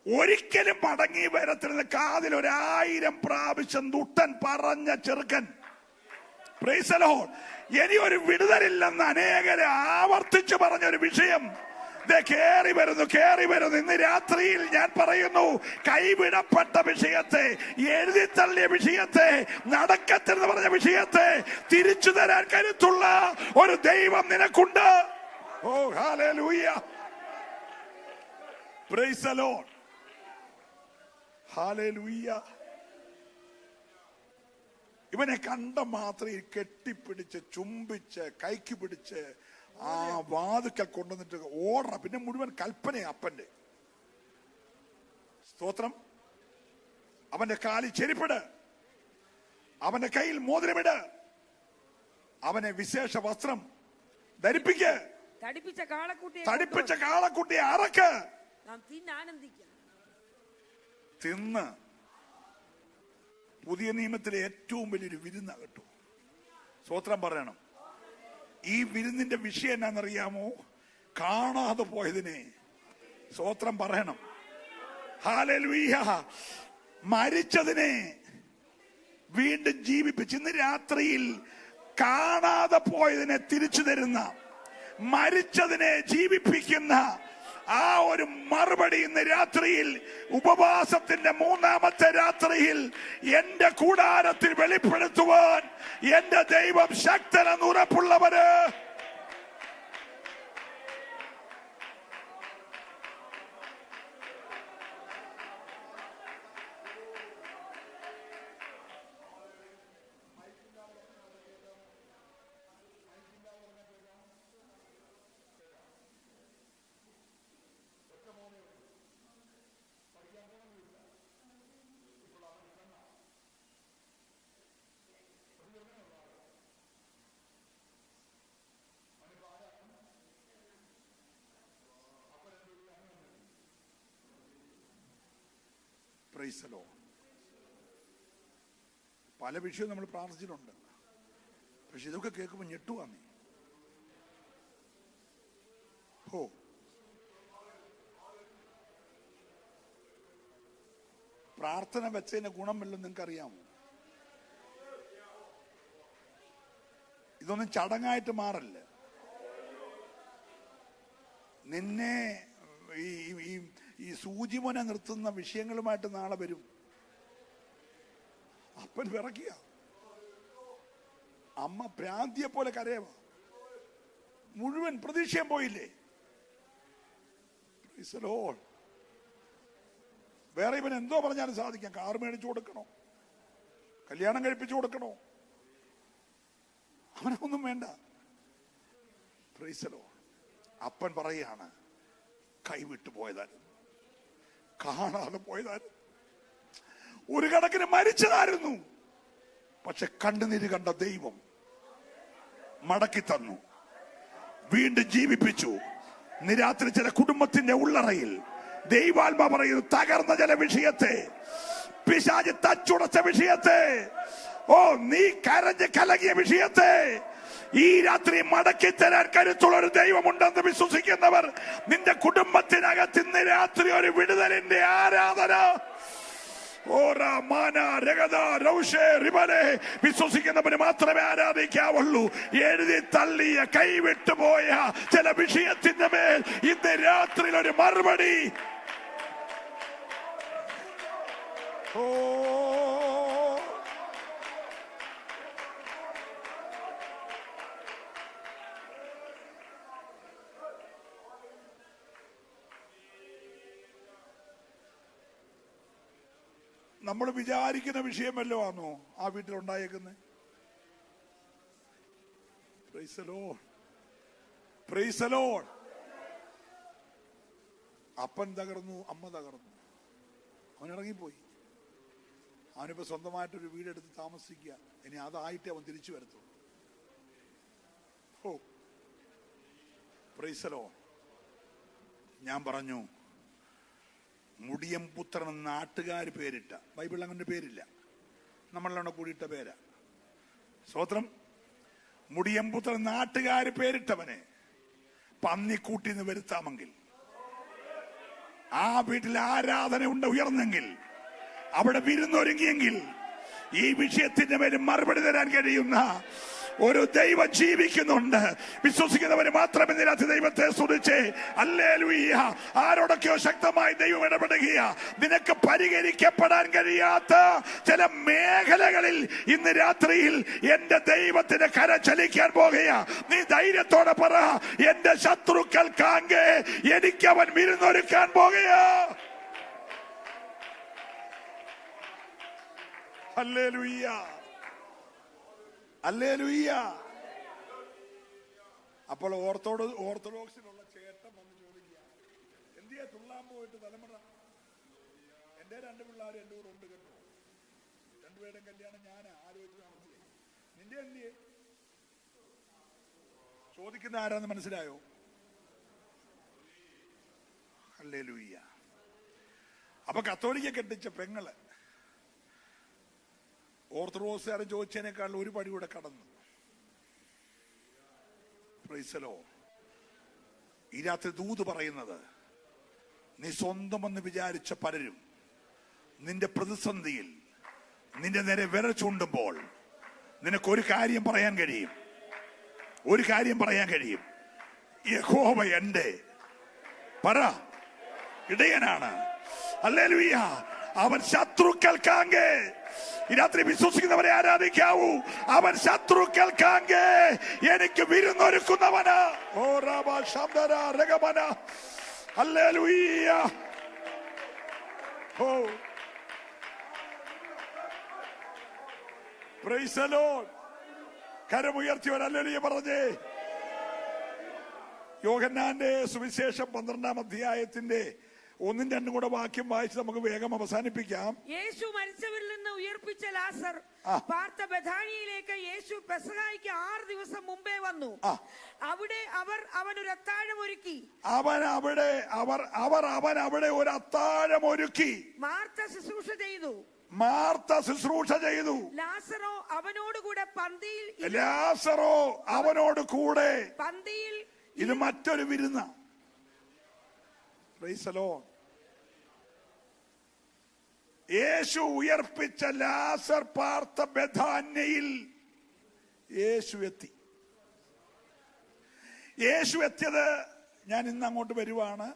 ഒരിക്കലും മടങ്ങി വരത്തിരുന്ന കാതിൽ 1000 പ്രാവശ്യം ദുട്ടൻ പറഞ്ഞ ചെറുക്കൻ, പ്രൈസ് ദി ലോർഡ്, ഇനി ഒരു വിടുതലില്ലെന്ന് അനേകരെ ആവർത്തിച്ചു പറഞ്ഞൊരു വിഷയം കേറി വരുന്നു. ഇന്ന് രാത്രിയിൽ ഞാൻ പറയുന്നു, കൈവിടപ്പെട്ട വിഷയത്തെ, എഴുതിത്തള്ളിയ വിഷയത്തെ, നടക്കത്തെന്ന് പറഞ്ഞ വിഷയത്തെ തിരിച്ചു തരാൻ കരുത്തുള്ള ഒരു ദൈവം നിനക്കുണ്ട്. ഓ ഹല്ലേലൂയ, പ്രൈസ് ദി ലോർഡ്, ഹല്ലേലൂയ. ഇവനെ കണ്ട മാത്രയിൽ കെട്ടിപ്പിടിച്ച് ചുംബിച്ച് കൈക്ക് പിടിച്ച് ആ വാതുക്കൽ കൊണ്ടുവന്നിട്ട് ഓടറ. പിന്നെ മുഴുവൻ കൽപ്പനയാ അപ്പന്റെ. സ്തോത്രം. അവന്റെ കാലിൽ ചെരിപ്പിട്, അവന്റെ കയ്യിൽ മോതിരമിട്, അവനെ വിശേഷ വസ്ത്രം ധരിപ്പിക്ക്, തടിപ്പിച്ച കാളക്കുട്ടിയെ അറക്ക്, തിന്ന്. പുതിയ നിയമത്തിലെ ഏറ്റവും വലിയൊരു വിരുന്ന കേട്ടു. സ്തോത്രം പറയണം. ഈ വിരുന്നിന്റെ വിഷയം എന്നാണെന്നറിയാമോ? കാണാതെ പോയതിനെ സ്തോത്രം പറയണം. ഹല്ലേലൂയ. മരിച്ചതിനെ വീണ്ടും ജീവിപ്പിച്ച് ഇന്ന് രാത്രിയിൽ കാണാതെ പോയതിനെ തിരിച്ചു തരുന്ന, മരിച്ചതിനെ ജീവിപ്പിക്കുന്ന ആ ഒരു മറുപടി ഇന്ന് രാത്രിയിൽ, ഉപവാസത്തിന്റെ 3-ാമത്തെ രാത്രിയിൽ എന്റെ കൂടാരത്തിൽ വെളിപ്പെടുത്തുവാൻ എന്റെ ദൈവം ശക്തനെന്ന് ഉറപ്പുള്ളവര് പല വിഷയവും നമ്മൾ പ്രാർത്ഥിച്ചിട്ടുണ്ട്. പക്ഷെ ഇതൊക്കെ കേൾക്കുമ്പോൾ ഞെട്ടുവാന്നേ. ഹോ, പ്രാർത്ഥന വെച്ചതിന്റെ ഗുണം വല്ലതും നിങ്ങൾക്ക് അറിയാമോ? ഇതൊന്നും ചടങ്ങായിട്ട് മാറല്ല. നിന്നെ ഈ സൂചിമൊന നിർത്തുന്ന വിഷയങ്ങളുമായിട്ട് നാളെ വരും. അപ്പൻ വിറക്കുക, അമ്മ ഭ്രാന്തിയെ പോലെ കരയവാ, മുഴുവൻ പ്രതീക്ഷയും പോയില്ലേ. വേറെ ഇവൻ എന്തോ പറഞ്ഞാലും സാധിക്കാം. കാർ മേടിച്ചു കൊടുക്കണോ, കല്യാണം കഴിപ്പിച്ചു കൊടുക്കണോ, അവനൊന്നും വേണ്ട. Price the lord. അപ്പൻ പറയാണ്, കൈവിട്ടു പോയതായിരുന്നു, കാണാതെ പോയതായിരുന്നു, ഒരു കണക്കിന് മരിച്ചതായിരുന്നു. പക്ഷെ കണ്ണുനീര് കണ്ട ദൈവം മടക്കി തന്നു, വീണ്ടും ജീവിപ്പിച്ചു. നിരാത്രി ചില കുടുംബത്തിന്റെ ഉള്ളറയിൽ ദൈവാത്മ പറയുന്നു, തകർന്ന ചില വിഷയത്തെ, പിശാച് തച്ചുടച്ച വിഷയത്തെ, നീ കരഞ്ഞ് കലങ്ങിയ വിഷയത്തെ ഈ രാത്രി മടക്കി തരാൻ കരുത്തുള്ള ഒരു ദൈവമുണ്ടെന്ന് വിശ്വസിക്കുന്നവർ, നിന്റെ കുടുംബത്തിനകത്ത് ഇന്ന് രാത്രി ഒരു വിടുതലിന്റെ ആരാധന വിശ്വസിക്കുന്നവന് മാത്രമേ ആരാധിക്കാവുള്ളൂ. എഴുതി തള്ളിയ, കൈവിട്ടുപോയ ചില വിഷയത്തിന്റെ മേൽ ഇന്ന് രാത്രി ഒരു മറുപടി. നമ്മൾ വിചാരിക്കുന്ന വിഷയമല്ലോ ആണോ ആ വീട്ടിലുണ്ടായേക്കുന്നത്? Praise the lord, praise the lord. അപ്പൻ തകർന്നു, അമ്മ തകർന്നു, അവൻ ഇറങ്ങിപ്പോയി. അവനിപ്പോ സ്വന്തമായിട്ടൊരു വീടെടുത്ത് താമസിക്കുക. ഇനി അതായിട്ട് അവൻ തിരിച്ചു വരത്തുള്ളൂ. Price the lord. ഞാൻ പറഞ്ഞു, മുടിയം പുത്രൻ നാട്ടുകാർ പേരിട്ട, ബൈബിളിൽ അങ്ങനെ പേരില്ല, നമ്മളാണ് കൂടിയിട്ട പേരാ. സ്തോത്രം. മുടിയം പുത്രൻ നാട്ടുകാർ പേരിട്ടവനെ പന്നിക്കൂട്ടിന്ന് വരുത്താമെങ്കിൽ, ആ വീട്ടിൽ ആരാധന ഉയർന്നെങ്കിൽ, അവിടെ വിരുന്നൊരുങ്ങിയെങ്കിൽ, ഈ വിഷയത്തിന്റെ മേലും മറുപടി തരാൻ കഴിയുന്ന ഒരു ദൈവം ജീവിക്കുന്നുണ്ട്. വിശ്വസിക്കുന്നവര് മാത്രമേ ഇതിനകത്ത് ദൈവത്തെ സ്തുതിച്ച് ഹല്ലേലൂയ. ആരോടൊക്കെയോ ശക്തമായി ദൈവം ഇടപെടുക. നിനക്ക് പരിഹരിക്കപ്പെടാൻ കഴിയാത്ത ചില മേഖലകളിൽ ഇന്ന് രാത്രിയിൽ എന്റെ ദൈവത്തിന്റെ കരം ചലിക്കാൻ പോകുക. നീ ധൈര്യത്തോടെ പറ, എന്റെ ശത്രുക്കൾക്കാകെ എനിക്ക് അവൻ വിരുന്നൊരുക്കാൻ പോകുക. Hallelujah, hallelujah. അപ്പോൾ ഓർത്തഡോക്സിലുള്ള ചേട്ടൻ വന്ന് ചോദിക്കുക, എന്തിയാ തുള്ളാൻ പോയിട്ട് തലമുറ? എന്റെ 2 പിള്ളേർ എന്റെ കൂടെ ഉണ്ട് കേട്ടോ, 2 പേരുടെ കല്യാണം ഞാൻ ആലോചിച്ച് നടത്തിയേ. നിന്റെ എന്തിയെ? ചോദിക്കുന്ന ആരാന്ന് മനസ്സിലായോ? ഹല്ലേലൂയ. അപ്പൊ കത്തോലിക്ക കെട്ടിച്ച പെങ്ങള് ഓർത്തഡോക്സുകാരൻ ചോദിച്ചതിനേക്കാൾ ഒരു പടി കൂടെ കടന്നു. Price the Lord. ഈ രാത്രി ദൂത് പറയുന്നത്, നീ സ്വന്തമെന്ന് വിചാരിച്ച പലരും നിന്റെ പ്രതിസന്ധിയിൽ നിന്റെ നേരെ വിരൽ ചൂണ്ടുമ്പോൾ നിനക്കൊരു കാര്യം പറയാൻ കഴിയും, ഒരു കാര്യം പറയാൻ കഴിയും. യഹോവ എന്റെ ഇടയനാണ്. ഹല്ലേലൂയ. അവൻ ശത്രുക്കൾക്കാകെ, ഈ രാത്രി വിശ്വസിക്കുന്നവരെ ആരാധിക്കാവൂ, അവൻ ശത്രുക്കൾക്കാകെ എനിക്ക് വിരുന്നൊരുക്കുന്നവന്. ഓ റബ ശബ്ദര രഗമന. ഹല്ലേലൂയ. ഓ പ്രൈസ് ദി ലോർഡ്. കരമുയർത്തിയവർ ഹല്ലേലൂയ പറഞ്ഞേ. യോഹന്നാന്റെ സുവിശേഷം 12-ാം അധ്യായത്തിന്റെ 1-2 കൂടെ വാക്യം വായിച്ച് നമുക്ക് വേഗം അവസാനിപ്പിക്കാം. യേശു മരിച്ചവരിൽ നിന്ന് ഉയർപ്പിച്ച ലാസർ പാർത്ത ബഥാനിയയിലേക്ക് യേശു പെസഹായ്ക്ക് 6 ദിവസം മുമ്പേ വന്നു. അവിടെ അവനൊരു അത്താഴം ഒരുക്കി. അവൻ അവിടെ ഒരു അത്താഴം ഒരുക്കി. മാർത്ത ശുശ്രൂഷ ചെയ്തു. ലാസറോ അവനോട് കൂടെ പന്തിയിൽ. ഇത് മറ്റൊരു വിരുന്ന. Praise the lord. യേശു ഉയർപ്പിച്ച ലാസർ പാർത്ത ബഥാന്യയിൽ യേശു എത്തി. യേശു എത്തിയത് ഞാൻ ഇന്ന് അങ്ങോട്ട് വരുവാണ്,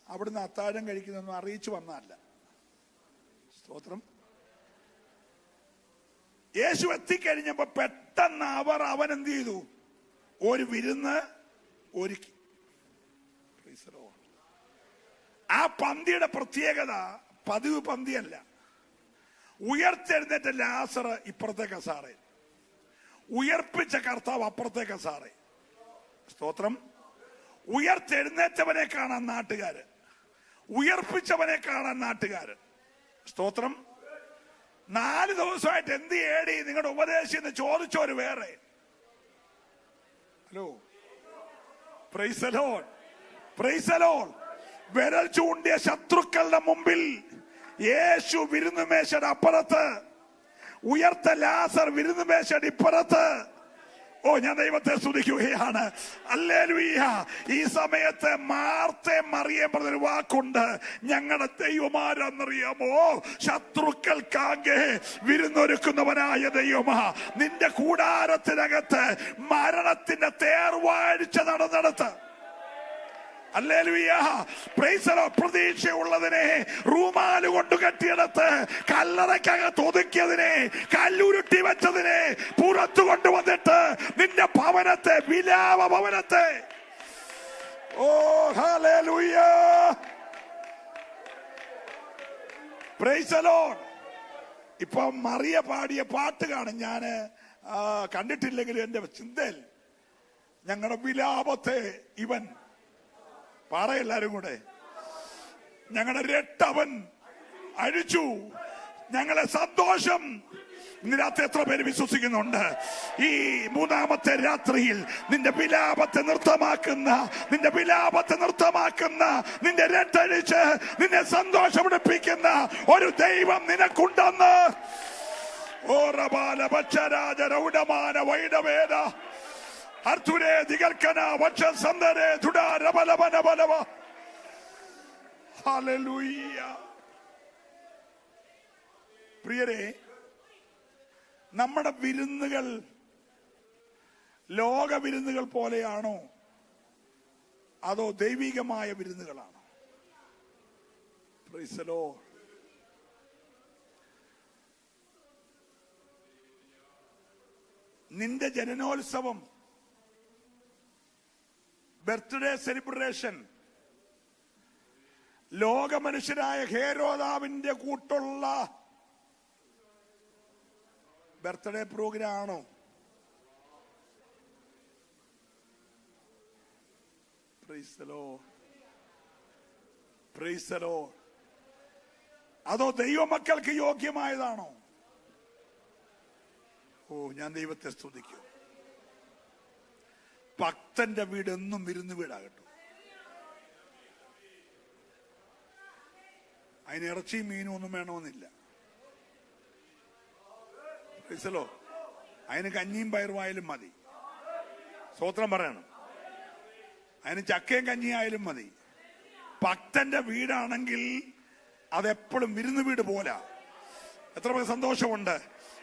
അവിടുന്ന് അത്താഴം കഴിക്കുന്നൊന്നും അറിയിച്ചു വന്നതല്ല. സ്തോത്രം. യേശു എത്തിക്കഴിഞ്ഞപ്പോ പെട്ടെന്ന് അവൻ എന്ത് ചെയ്തു? ഒരു വിരുന്ന് ഒരുക്കി. ആ പന്തിയുടെ പ്രത്യേകത പതിവ് പന്തിയല്ല. ഉയർത്തെഴുന്നേറ്റ ലാസർ ഇപ്പുറത്തെ കസാറയിൽ, ഉയർപ്പിച്ച കർത്താവ് അപ്പുറത്തെ കസാറയിൽ. സ്തോത്രം. ഉയർത്തെഴുന്നേറ്റവനെ കാണാൻ നാട്ടുകാര്, ഉയർപ്പിച്ചവനെ കാണാൻ നാട്ടുകാര്. സ്തോത്രം. 4 ദിവസമായിട്ട് എന്ത് ഏടി നിങ്ങളുടെ ഉപദേശം എന്ന് ചോദിച്ചോര് വേറെ. Hello, price the lord, praise the Lord. വിരൽ ചൂണ്ടിയ ശത്രുക്കളുടെ മുമ്പിൽ യേശു വിരുന്നുമേശയുടെ അപ്പുറത്ത്, ഉയർത്ത ലാസർ വിരുന്നുമേശയുടെ ഇപ്പുറത്ത്. ഓ, ഞാൻ ദൈവത്തെ സ്തുതിക്കുകയാണ്. ഹല്ലേലൂയ. ഈ സമയത്ത് മാർത്തയും മറിയയും പറഞ്ഞൊരു വാക്കുണ്ട്. ഞങ്ങളുടെ ദൈവമാരെന്നറിയാമോ? ശത്രുക്കൾക്കാകെ വിരുന്നൊരുക്കുന്നവനായ ദൈവമാ. നിന്റെ കൂടാരത്തിനകത്ത് മരണത്തിന്റെ തേർവാഴ്ച നടന്നെടുത്ത്. ഹല്ലേലൂയ. Praise the lord. പ്രതീക്ഷയുള്ളതിനെ റൂമാല് കൊണ്ട് കെട്ടിയെടുത്ത്, കല്ലറയ്ക്കകത്ത് ഒതുക്കിയതിനെ, കല്ലുരുട്ടി വെച്ചതിനെ പുറത്തു കൊണ്ടുവന്നിട്ട് നിന്റെ ഭവനത്തെ, വിലാപ ഭവനത്തെ. ഓ ഹല്ലേലൂയ. Praise the Lord. ഇപ്പൊ മറിയ പാടിയ പാട്ട് കാണും. ഞാന് കണ്ടിട്ടില്ലെങ്കിലും എന്റെ ചിന്തയിൽ ഞങ്ങളുടെ വിലാപത്തെ ഇവൻ പാറയെല്ലാരും കൂടെ, ഞങ്ങളുടെ രട്ടവൻ അഴിച്ചു, ഞങ്ങളെ സന്തോഷം. ഇന്ന് രാത്രി എത്ര പേര് വിശ്വസിക്കുന്നുണ്ട്? ഈ 3-ാമത്തെ രാത്രിയിൽ നിന്റെ വിലാപത്തെ നൃത്തമാക്കുന്ന, നിന്റെ വിലാപത്തെ നൃത്തമാക്കുന്ന, നിന്റെ രട്ടഴിച്ച് നിന്നെ സന്തോഷമെടുപ്പിക്കുന്ന ഒരു ദൈവം നിനക്കുണ്ടെന്ന്. ഓ റബാല ബച്ചരാജ രൗഡമാന വൈഡവേദ അർത്തുരേ ദിഗൽക്കന വച്ചൽ സന്ദരേ ദുഡാ രബലബന ബലവ. ഹല്ലേലൂയ. പ്രിയരെ, നമ്മുടെ വിരുന്നുകൾ ലോക വിരുന്നുകൾ പോലെയാണോ അതോ ദൈവികമായ വിരുന്നുകളാണോ? Price the Lord. നിന്റെ ജനനോത്സവം, ബർത്ത്ഡേ സെലിബ്രേഷൻ ലോക മനുഷ്യനായ ഹേരോദാവിന്റെ കൂട്ടുള്ള ബർത്ത്ഡേ പ്രോഗ്രാം ആണോ? Price the lord, praise the Lord. അതോ ദൈവമക്കൾക്ക് യോഗ്യമായതാണോ? ഓ, ഞാൻ ദൈവത്തെ സ്തുതിക്കും. ഭക്തന്റെ വീട് എന്നും വിരുന്ന് വീടാകട്ടെ. അതിന് ഇറച്ചിയും മീനും ഒന്നും വേണമെന്നില്ല. അതിന് കഞ്ഞിയും പയറുമായാലും മതി. സ്തോത്രം പറയണം. അതിന് ചക്കയും കഞ്ഞിയായാലും മതി. ഭക്തന്റെ വീടാണെങ്കിൽ അതെപ്പോഴും വിരുന്ന് വീട് പോലാ. എത്ര പേർക്ക് സന്തോഷമുണ്ട്?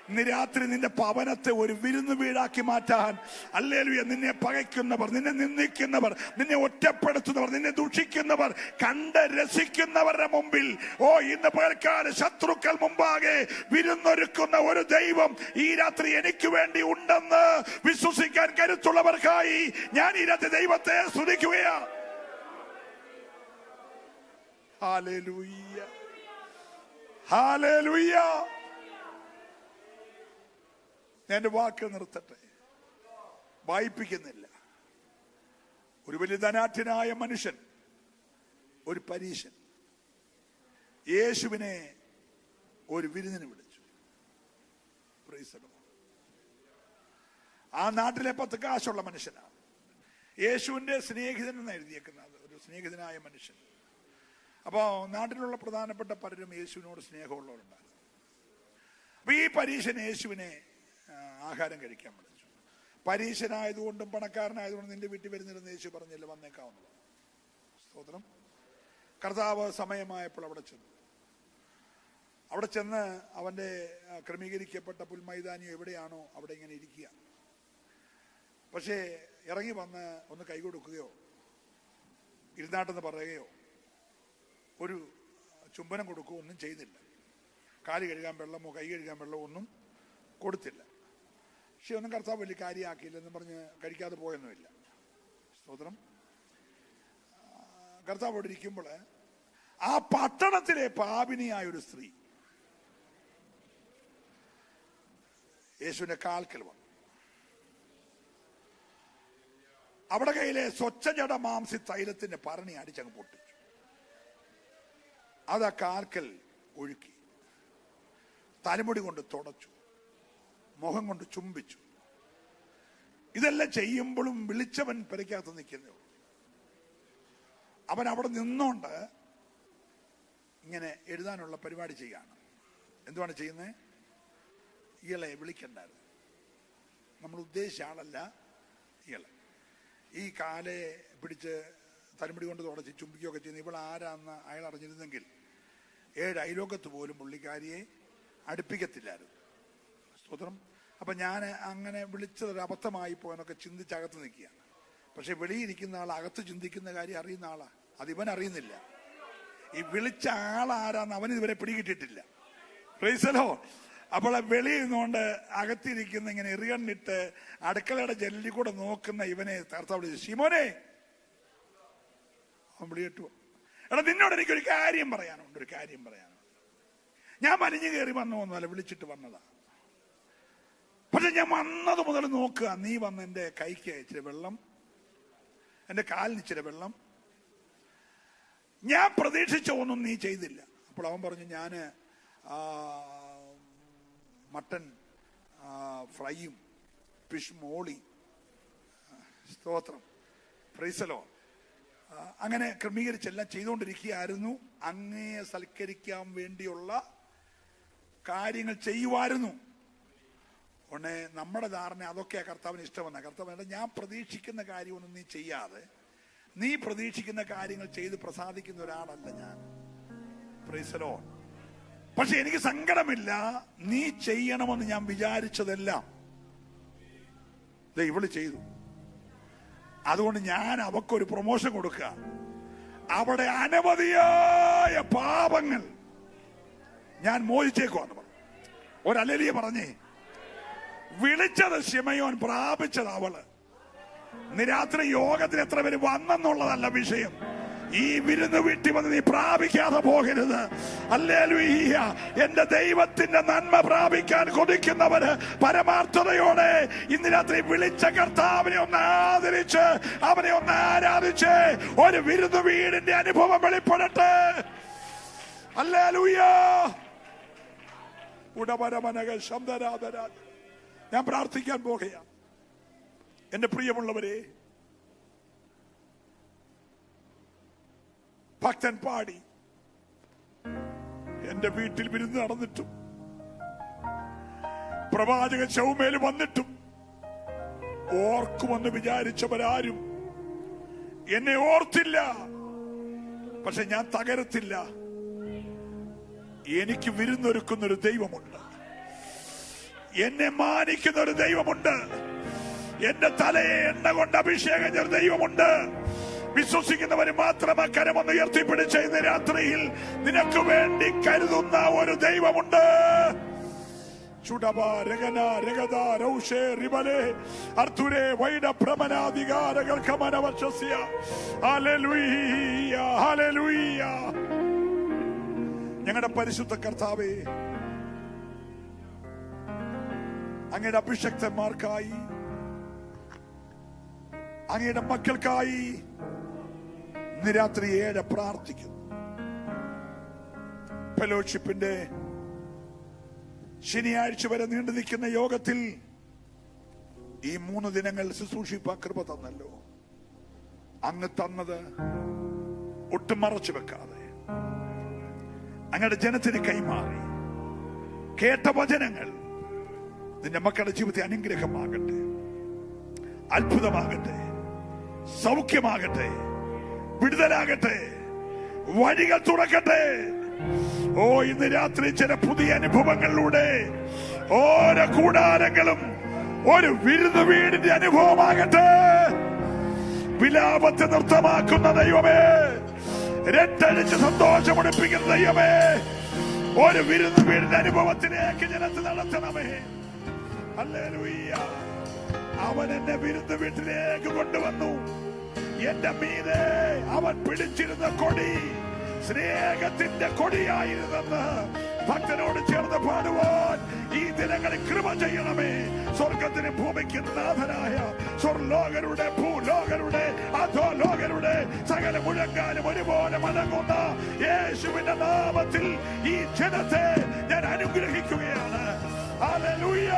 ഇന്ന് രാത്രി നിന്റെ ഭവനത്തെ ഒരു വിരുന്ന് വീടാക്കി മാറ്റാൻ, ഹല്ലേലൂയ, നിന്നെ പകയ്ക്കുന്നവർ, നിന്നെ നിന്ദിക്കുന്നവർ, നിന്നെ ഒറ്റപ്പെടുത്തുന്നവർ, നിന്നെ ദുഷിക്കുന്നവർ, കണ്ട് രസിക്കുന്നവരുടെ മുമ്പിൽ, ഓ ഇന്ന് പകൽക്കാല ശത്രുക്കൾ മുമ്പാകെ വിരുന്നൊരുക്കുന്ന ഒരു ദൈവം ഈ രാത്രി എനിക്ക് വേണ്ടി ഉണ്ടെന്ന് വിശ്വസിക്കാൻ കരുത്തുള്ളവർക്കായി ഞാൻ ഈ രാത്രി ദൈവത്തെ സ്തുതിക്കുകയാണ്. Hallelujah, hallelujah. ഞാൻ വാക്ക് നിർത്തട്ടെ, വായിപ്പിക്കുന്നില്ല. ഒരു വലിയ ധനാഢ്യനായ മനുഷ്യൻ, ഒരു പരീശൻ, യേശുവിനെ ഒരു വിരുന്നിന് വിളിച്ചു. Price the Lord. ആ നാട്ടിലെ 10 കാശുള്ള മനുഷ്യനാണ്. യേശുവിന്റെ സ്നേഹിതൻ എന്ന് എഴുതിയേക്കുന്നത്, ഒരു സ്നേഹിതനായ മനുഷ്യൻ. അപ്പോ നാട്ടിലുള്ള പ്രധാനപ്പെട്ട പലരും യേശുവിനോട് സ്നേഹമുള്ളവരുണ്ടായിരുന്നു. അപ്പൊ ഈ പരീശൻ യേശുവിനെ ആഹാരം കഴിക്കാൻ വിളിച്ചു. പരീശനായതുകൊണ്ടും പണക്കാരനായതുകൊണ്ടും നിന്റെ വീട്ടിൽ വരുന്നിരുന്ന യേശു പറഞ്ഞില്ല, വന്നേക്കാവുന്നത്. സ്തോത്രം. കർത്താവ് സമയമായപ്പോൾ അവിടെ ചെന്ന് അവന്റെ ക്രമീകരിക്കപ്പെട്ട പുൽമൈതാനിയോ എവിടെയാണോ അവിടെ ഇങ്ങനെ ഇരിക്കുക. പക്ഷേ ഇറങ്ങി വന്ന് ഒന്ന് കൈ കൊടുക്കുകയോ ഇരുന്നാട്ടെന്ന് പറയുകയോ ഒരു ചുംബനം കൊടുക്കുകയോ ഒന്നും ചെയ്തില്ല. കാല് കഴുകാൻ വെള്ളമോ കൈ കഴുകാൻ വെള്ളമോ ഒന്നും കൊടുത്തില്ല. പക്ഷെ ഒന്നും കർത്താവ് വലിയ കാര്യമാക്കിയില്ലെന്ന് പറഞ്ഞ് കഴിക്കാതെ പോയൊന്നുമില്ല. സ്തോത്രം. കർത്താവ് അവിടെ ഇരിക്കുമ്പോൾ ആ പട്ടണത്തിലെ പാപിനിയായൊരു സ്ത്രീ യേശുവിന്റെ കാൽക്കൽ വന്നു. അവിടെ കയ്യിലെ സ്വച്ഛജട മാംസി തൈലത്തിന്റെ ഭരണി അടിച്ചങ്ങ് പൊട്ടിച്ചു. അത് ആ കാൽക്കൽ ഒഴുക്കി, തലമുടി കൊണ്ട് തുടച്ചു, മുഖം കൊണ്ട് ചുംബിച്ചു. ഇതെല്ലാം ചെയ്യുമ്പോഴും വിളിച്ചവൻ പെരയ്ക്കകത്ത് നിൽക്കുന്നു. അവൻ അവിടെ നിന്നോണ്ട് ഇങ്ങനെ എഴുതാനുള്ള പരിപാടി ചെയ്യാണ്. എന്തുവാണ് ചെയ്യുന്നത്? ഇയാളെ വിളിക്കണ്ടായിരുന്നു. നമ്മൾ ഉദ്ദേശിച്ച ആളല്ല ഇയാളെ. ഈ കാലെ പിടിച്ച് തലമുടി കൊണ്ട് തുടച്ച് ചുംബിക്കുകയൊക്കെ ചെയ്യുന്ന ഇവൾ ആരാന്ന് അയാൾ അറിഞ്ഞിരുന്നെങ്കിൽ 7 അയലോകത്ത് പോലും പുള്ളിക്കാരിയെ അടുപ്പിക്കത്തില്ലായിരുന്നു. സ്തോത്രം. അപ്പം ഞാൻ അങ്ങനെ വിളിച്ചതൊരു അബദ്ധമായി പോയെന്നൊക്കെ ചിന്തിച്ചകത്ത് നിൽക്കുകയാണ്. പക്ഷെ വെളിയിരിക്കുന്ന ആൾ അകത്ത് ചിന്തിക്കുന്ന കാര്യം അറിയുന്ന ആളാ. അതിവൻ അറിയുന്നില്ല. ഈ വിളിച്ച ആളാരാന്ന് അവൻ ഇതുവരെ പിടികിട്ടിട്ടില്ല. പ്രൈസലോ. അപ്പോൾ വെളിയിൽ നിന്നുകൊണ്ട് അകത്തിരിക്കുന്ന ഇങ്ങനെ എറിയണ്ണിട്ട് അടുക്കളയുടെ ജനലിൽ കൂടെ നോക്കുന്ന ഇവനെ കർത്താവ് വിളിച്ചു, ശിമോനെ. അവൻ വിളിയിട്ടു, എടാ നിന്നോട് എനിക്കൊരു കാര്യം പറയാനുണ്ട്, ഒരു കാര്യം പറയാനുണ്ട്. ഞാൻ വലിഞ്ഞു കയറി വന്നോന്നല്ല, വിളിച്ചിട്ട് വന്നതാ. പക്ഷെ ഞാൻ വന്നത് മുതൽ നോക്കുക, നീ വന്ന് എൻ്റെ കൈക്ക് ഇച്ചിരി വെള്ളം, എൻ്റെ കാലിന് ഇച്ചിരി വെള്ളം, ഞാൻ പ്രതീക്ഷിച്ച ഒന്നും നീ ചെയ്തില്ല. അപ്പോൾ അവൻ പറഞ്ഞു, ഞാൻ മട്ടൻ ഫ്രൈയും ഫിഷ് മോളി, സ്തോത്രം, പ്രൈസലോ, അങ്ങനെ ക്രമീകരിച്ചെല്ലാം ചെയ്തുകൊണ്ടിരിക്കുകയായിരുന്നു. അങ്ങയെ സൽക്കരിക്കാൻ വേണ്ടിയുള്ള കാര്യങ്ങൾ ചെയ്യുമായിരുന്നു. ഉടനെ നമ്മുടെ ധാരണ അതൊക്കെയാ കർത്താവിന് ഇഷ്ടമെന്ന. കർത്താവ്, ഞാൻ പ്രതീക്ഷിക്കുന്ന കാര്യമൊന്നും നീ ചെയ്യാതെ നീ പ്രതീക്ഷിക്കുന്ന കാര്യങ്ങൾ ചെയ്ത് പ്രസാദിക്കുന്ന ഒരാളല്ല ഞാൻ. പ്രൈസലോ. പക്ഷെ എനിക്ക് സങ്കടമില്ല, നീ ചെയ്യണമെന്ന് ഞാൻ വിചാരിച്ചതെല്ലാം ഇവള് ചെയ്തു. അതുകൊണ്ട് ഞാൻ അവക്കൊരു പ്രൊമോഷൻ കൊടുക്കുക. അവിടെ അനവധിയായ പാപങ്ങൾ ഞാൻ മോചിച്ചേക്കുവാന്ന് പറഞ്ഞു. ഒരല്ലേലിയ പറഞ്ഞേ. വിളിച്ചത് ശിമയോൻ, പ്രാപിച്ചത് അവള്. ഇന്ന് രാത്രി യോഗത്തിന് എത്ര പേര് വന്നെന്നുള്ളതല്ല വിഷയം. ഈ വിരുന്ന് വീട്ടിൽ വന്ന് നീ പ്രാപിക്കാതെ പോകരുത്. ഹല്ലേലൂയ. എന്റെ ദൈവത്തിന്റെ നന്മ പ്രാപിക്കാൻ കൊതിക്കുന്നവര് പരമാർത്ഥതയോടെ ഇന്ന് രാത്രി വിളിച്ച കർത്താവിനെ ഒന്ന് ആദരിച്ച് അവനെ ഒന്ന് ആരാധിച്ച് ഒരു വിരുന്ന് വീടിന്റെ അനുഭവം വെളിപ്പെടട്ടെ. ഹല്ലേലൂയ. ഉടമരമനക ശബ്ദരാധരാ. ഞാൻ പ്രാർത്ഥിക്കാൻ പോകുകയാണ്. എന്റെ പ്രിയമുള്ളവരെ, ഭക്തൻ പാടി, എന്റെ വീട്ടിൽ വിരുന്ന് നടന്നിട്ടും പ്രവാചകൻ ശൗമേൽ വന്നിട്ടും ഓർക്കുമെന്ന് വിചാരിച്ചവരാരും എന്നെ ഓർത്തില്ല. പക്ഷെ ഞാൻ തകരത്തില്ല. എനിക്ക് വിരുന്നൊരുക്കുന്നൊരു ദൈവമുണ്ട്. എന്നെ മാനിക്കുന്ന ഒരു ദൈവമുണ്ട്. എന്റെ തലയെ എണ്ണ കൊണ്ട് അഭിഷേകം ചെയ്ത ദൈവമുണ്ട്. വിശ്വസിക്കുന്നവര് മാത്രം കരമൊന്ന് ഉയർത്തിപ്പിടിച്ച് ഇന്ന് രാത്രിയിൽ നിനക്ക് വേണ്ടി കരുതുന്ന ഒരു ദൈവമുണ്ട്. ഞങ്ങളുടെ പരിശുദ്ധ കർത്താവേ, അങ്ങയുടെ അഭിഷക്തന്മാർക്കായി, അങ്ങയുടെ മക്കൾക്കായി ഇന്ന് രാത്രി 7 പ്രാർത്ഥിക്കുന്നു. ഫെലോഷിപ്പിന്റെ ശനിയാഴ്ച വരെ നീണ്ടു നിൽക്കുന്ന യോഗത്തിൽ ഈ 3 ദിനങ്ങൾ ശുശ്രൂഷിപ്പാൻ കൃപ തന്നല്ലോ. അങ്ങ് തന്നത് ഒട്ടും മറച്ചു വെക്കാതെ അങ്ങയുടെ ജനത്തിന് കൈമാറി കേട്ട വചനങ്ങൾ നിന്റെ മക്കളുടെ ജീവിതത്തെ അനുഗ്രഹമാകട്ടെ, അത്ഭുതമാകട്ടെ, സൗഖ്യമാകട്ടെ, വിടുതലാകട്ടെ, വഴികൾ തുറക്കട്ടെ. ഓ, ഇന്ന് രാത്രി ചില പുതിയ അനുഭവങ്ങളിലൂടെ ഓരോ കൂടാരങ്ങളും ഒരു വിരുന്ന് വീടിന്റെ അനുഭവമാകട്ടെ. വിലാപത്തെ നൃത്തമാക്കുന്ന ദൈവമേ, രട്ടടിച്ച് സന്തോഷമുടിപ്പിക്കുന്ന ദൈവമേ, ഒരു വിരുന്ന് വീടിന്റെ അനുഭവത്തിലേക്ക് ജനത്തെ നടത്തണമേ. ഹല്ലേലൂയ. അവൻ എന്നെ വിരുന്ന് വീട്ടിലേക്ക് കൊണ്ടുവന്നു. എന്റെ മീതെ അവൻ പിടിച്ചിരുന്ന കൊടി സ്നേഹത്തിന്റെ കൊടിയായിരുന്നെന്ന് ഭക്തനോട് ചേർന്ന് പാടുവാൻ ഈ ദിനങ്ങളിൽ കൃപ ചെയ്യണമേ. സ്വർഗത്തിനും ഭൂമിക്കും നാഥനായ സ്വർലോകരുടെ ഭൂലോകരുടെ അധോലോകരുടെ സകല മുഴങ്ങാനും ഒരുപോലെ മടങ്ങുന്ന യേശുവിന്റെ നാമത്തിൽ ഈ ജനത്തെ ഞാൻ അനുഗ്രഹിക്കുകയാണ്. ഹല്ലേലൂയ.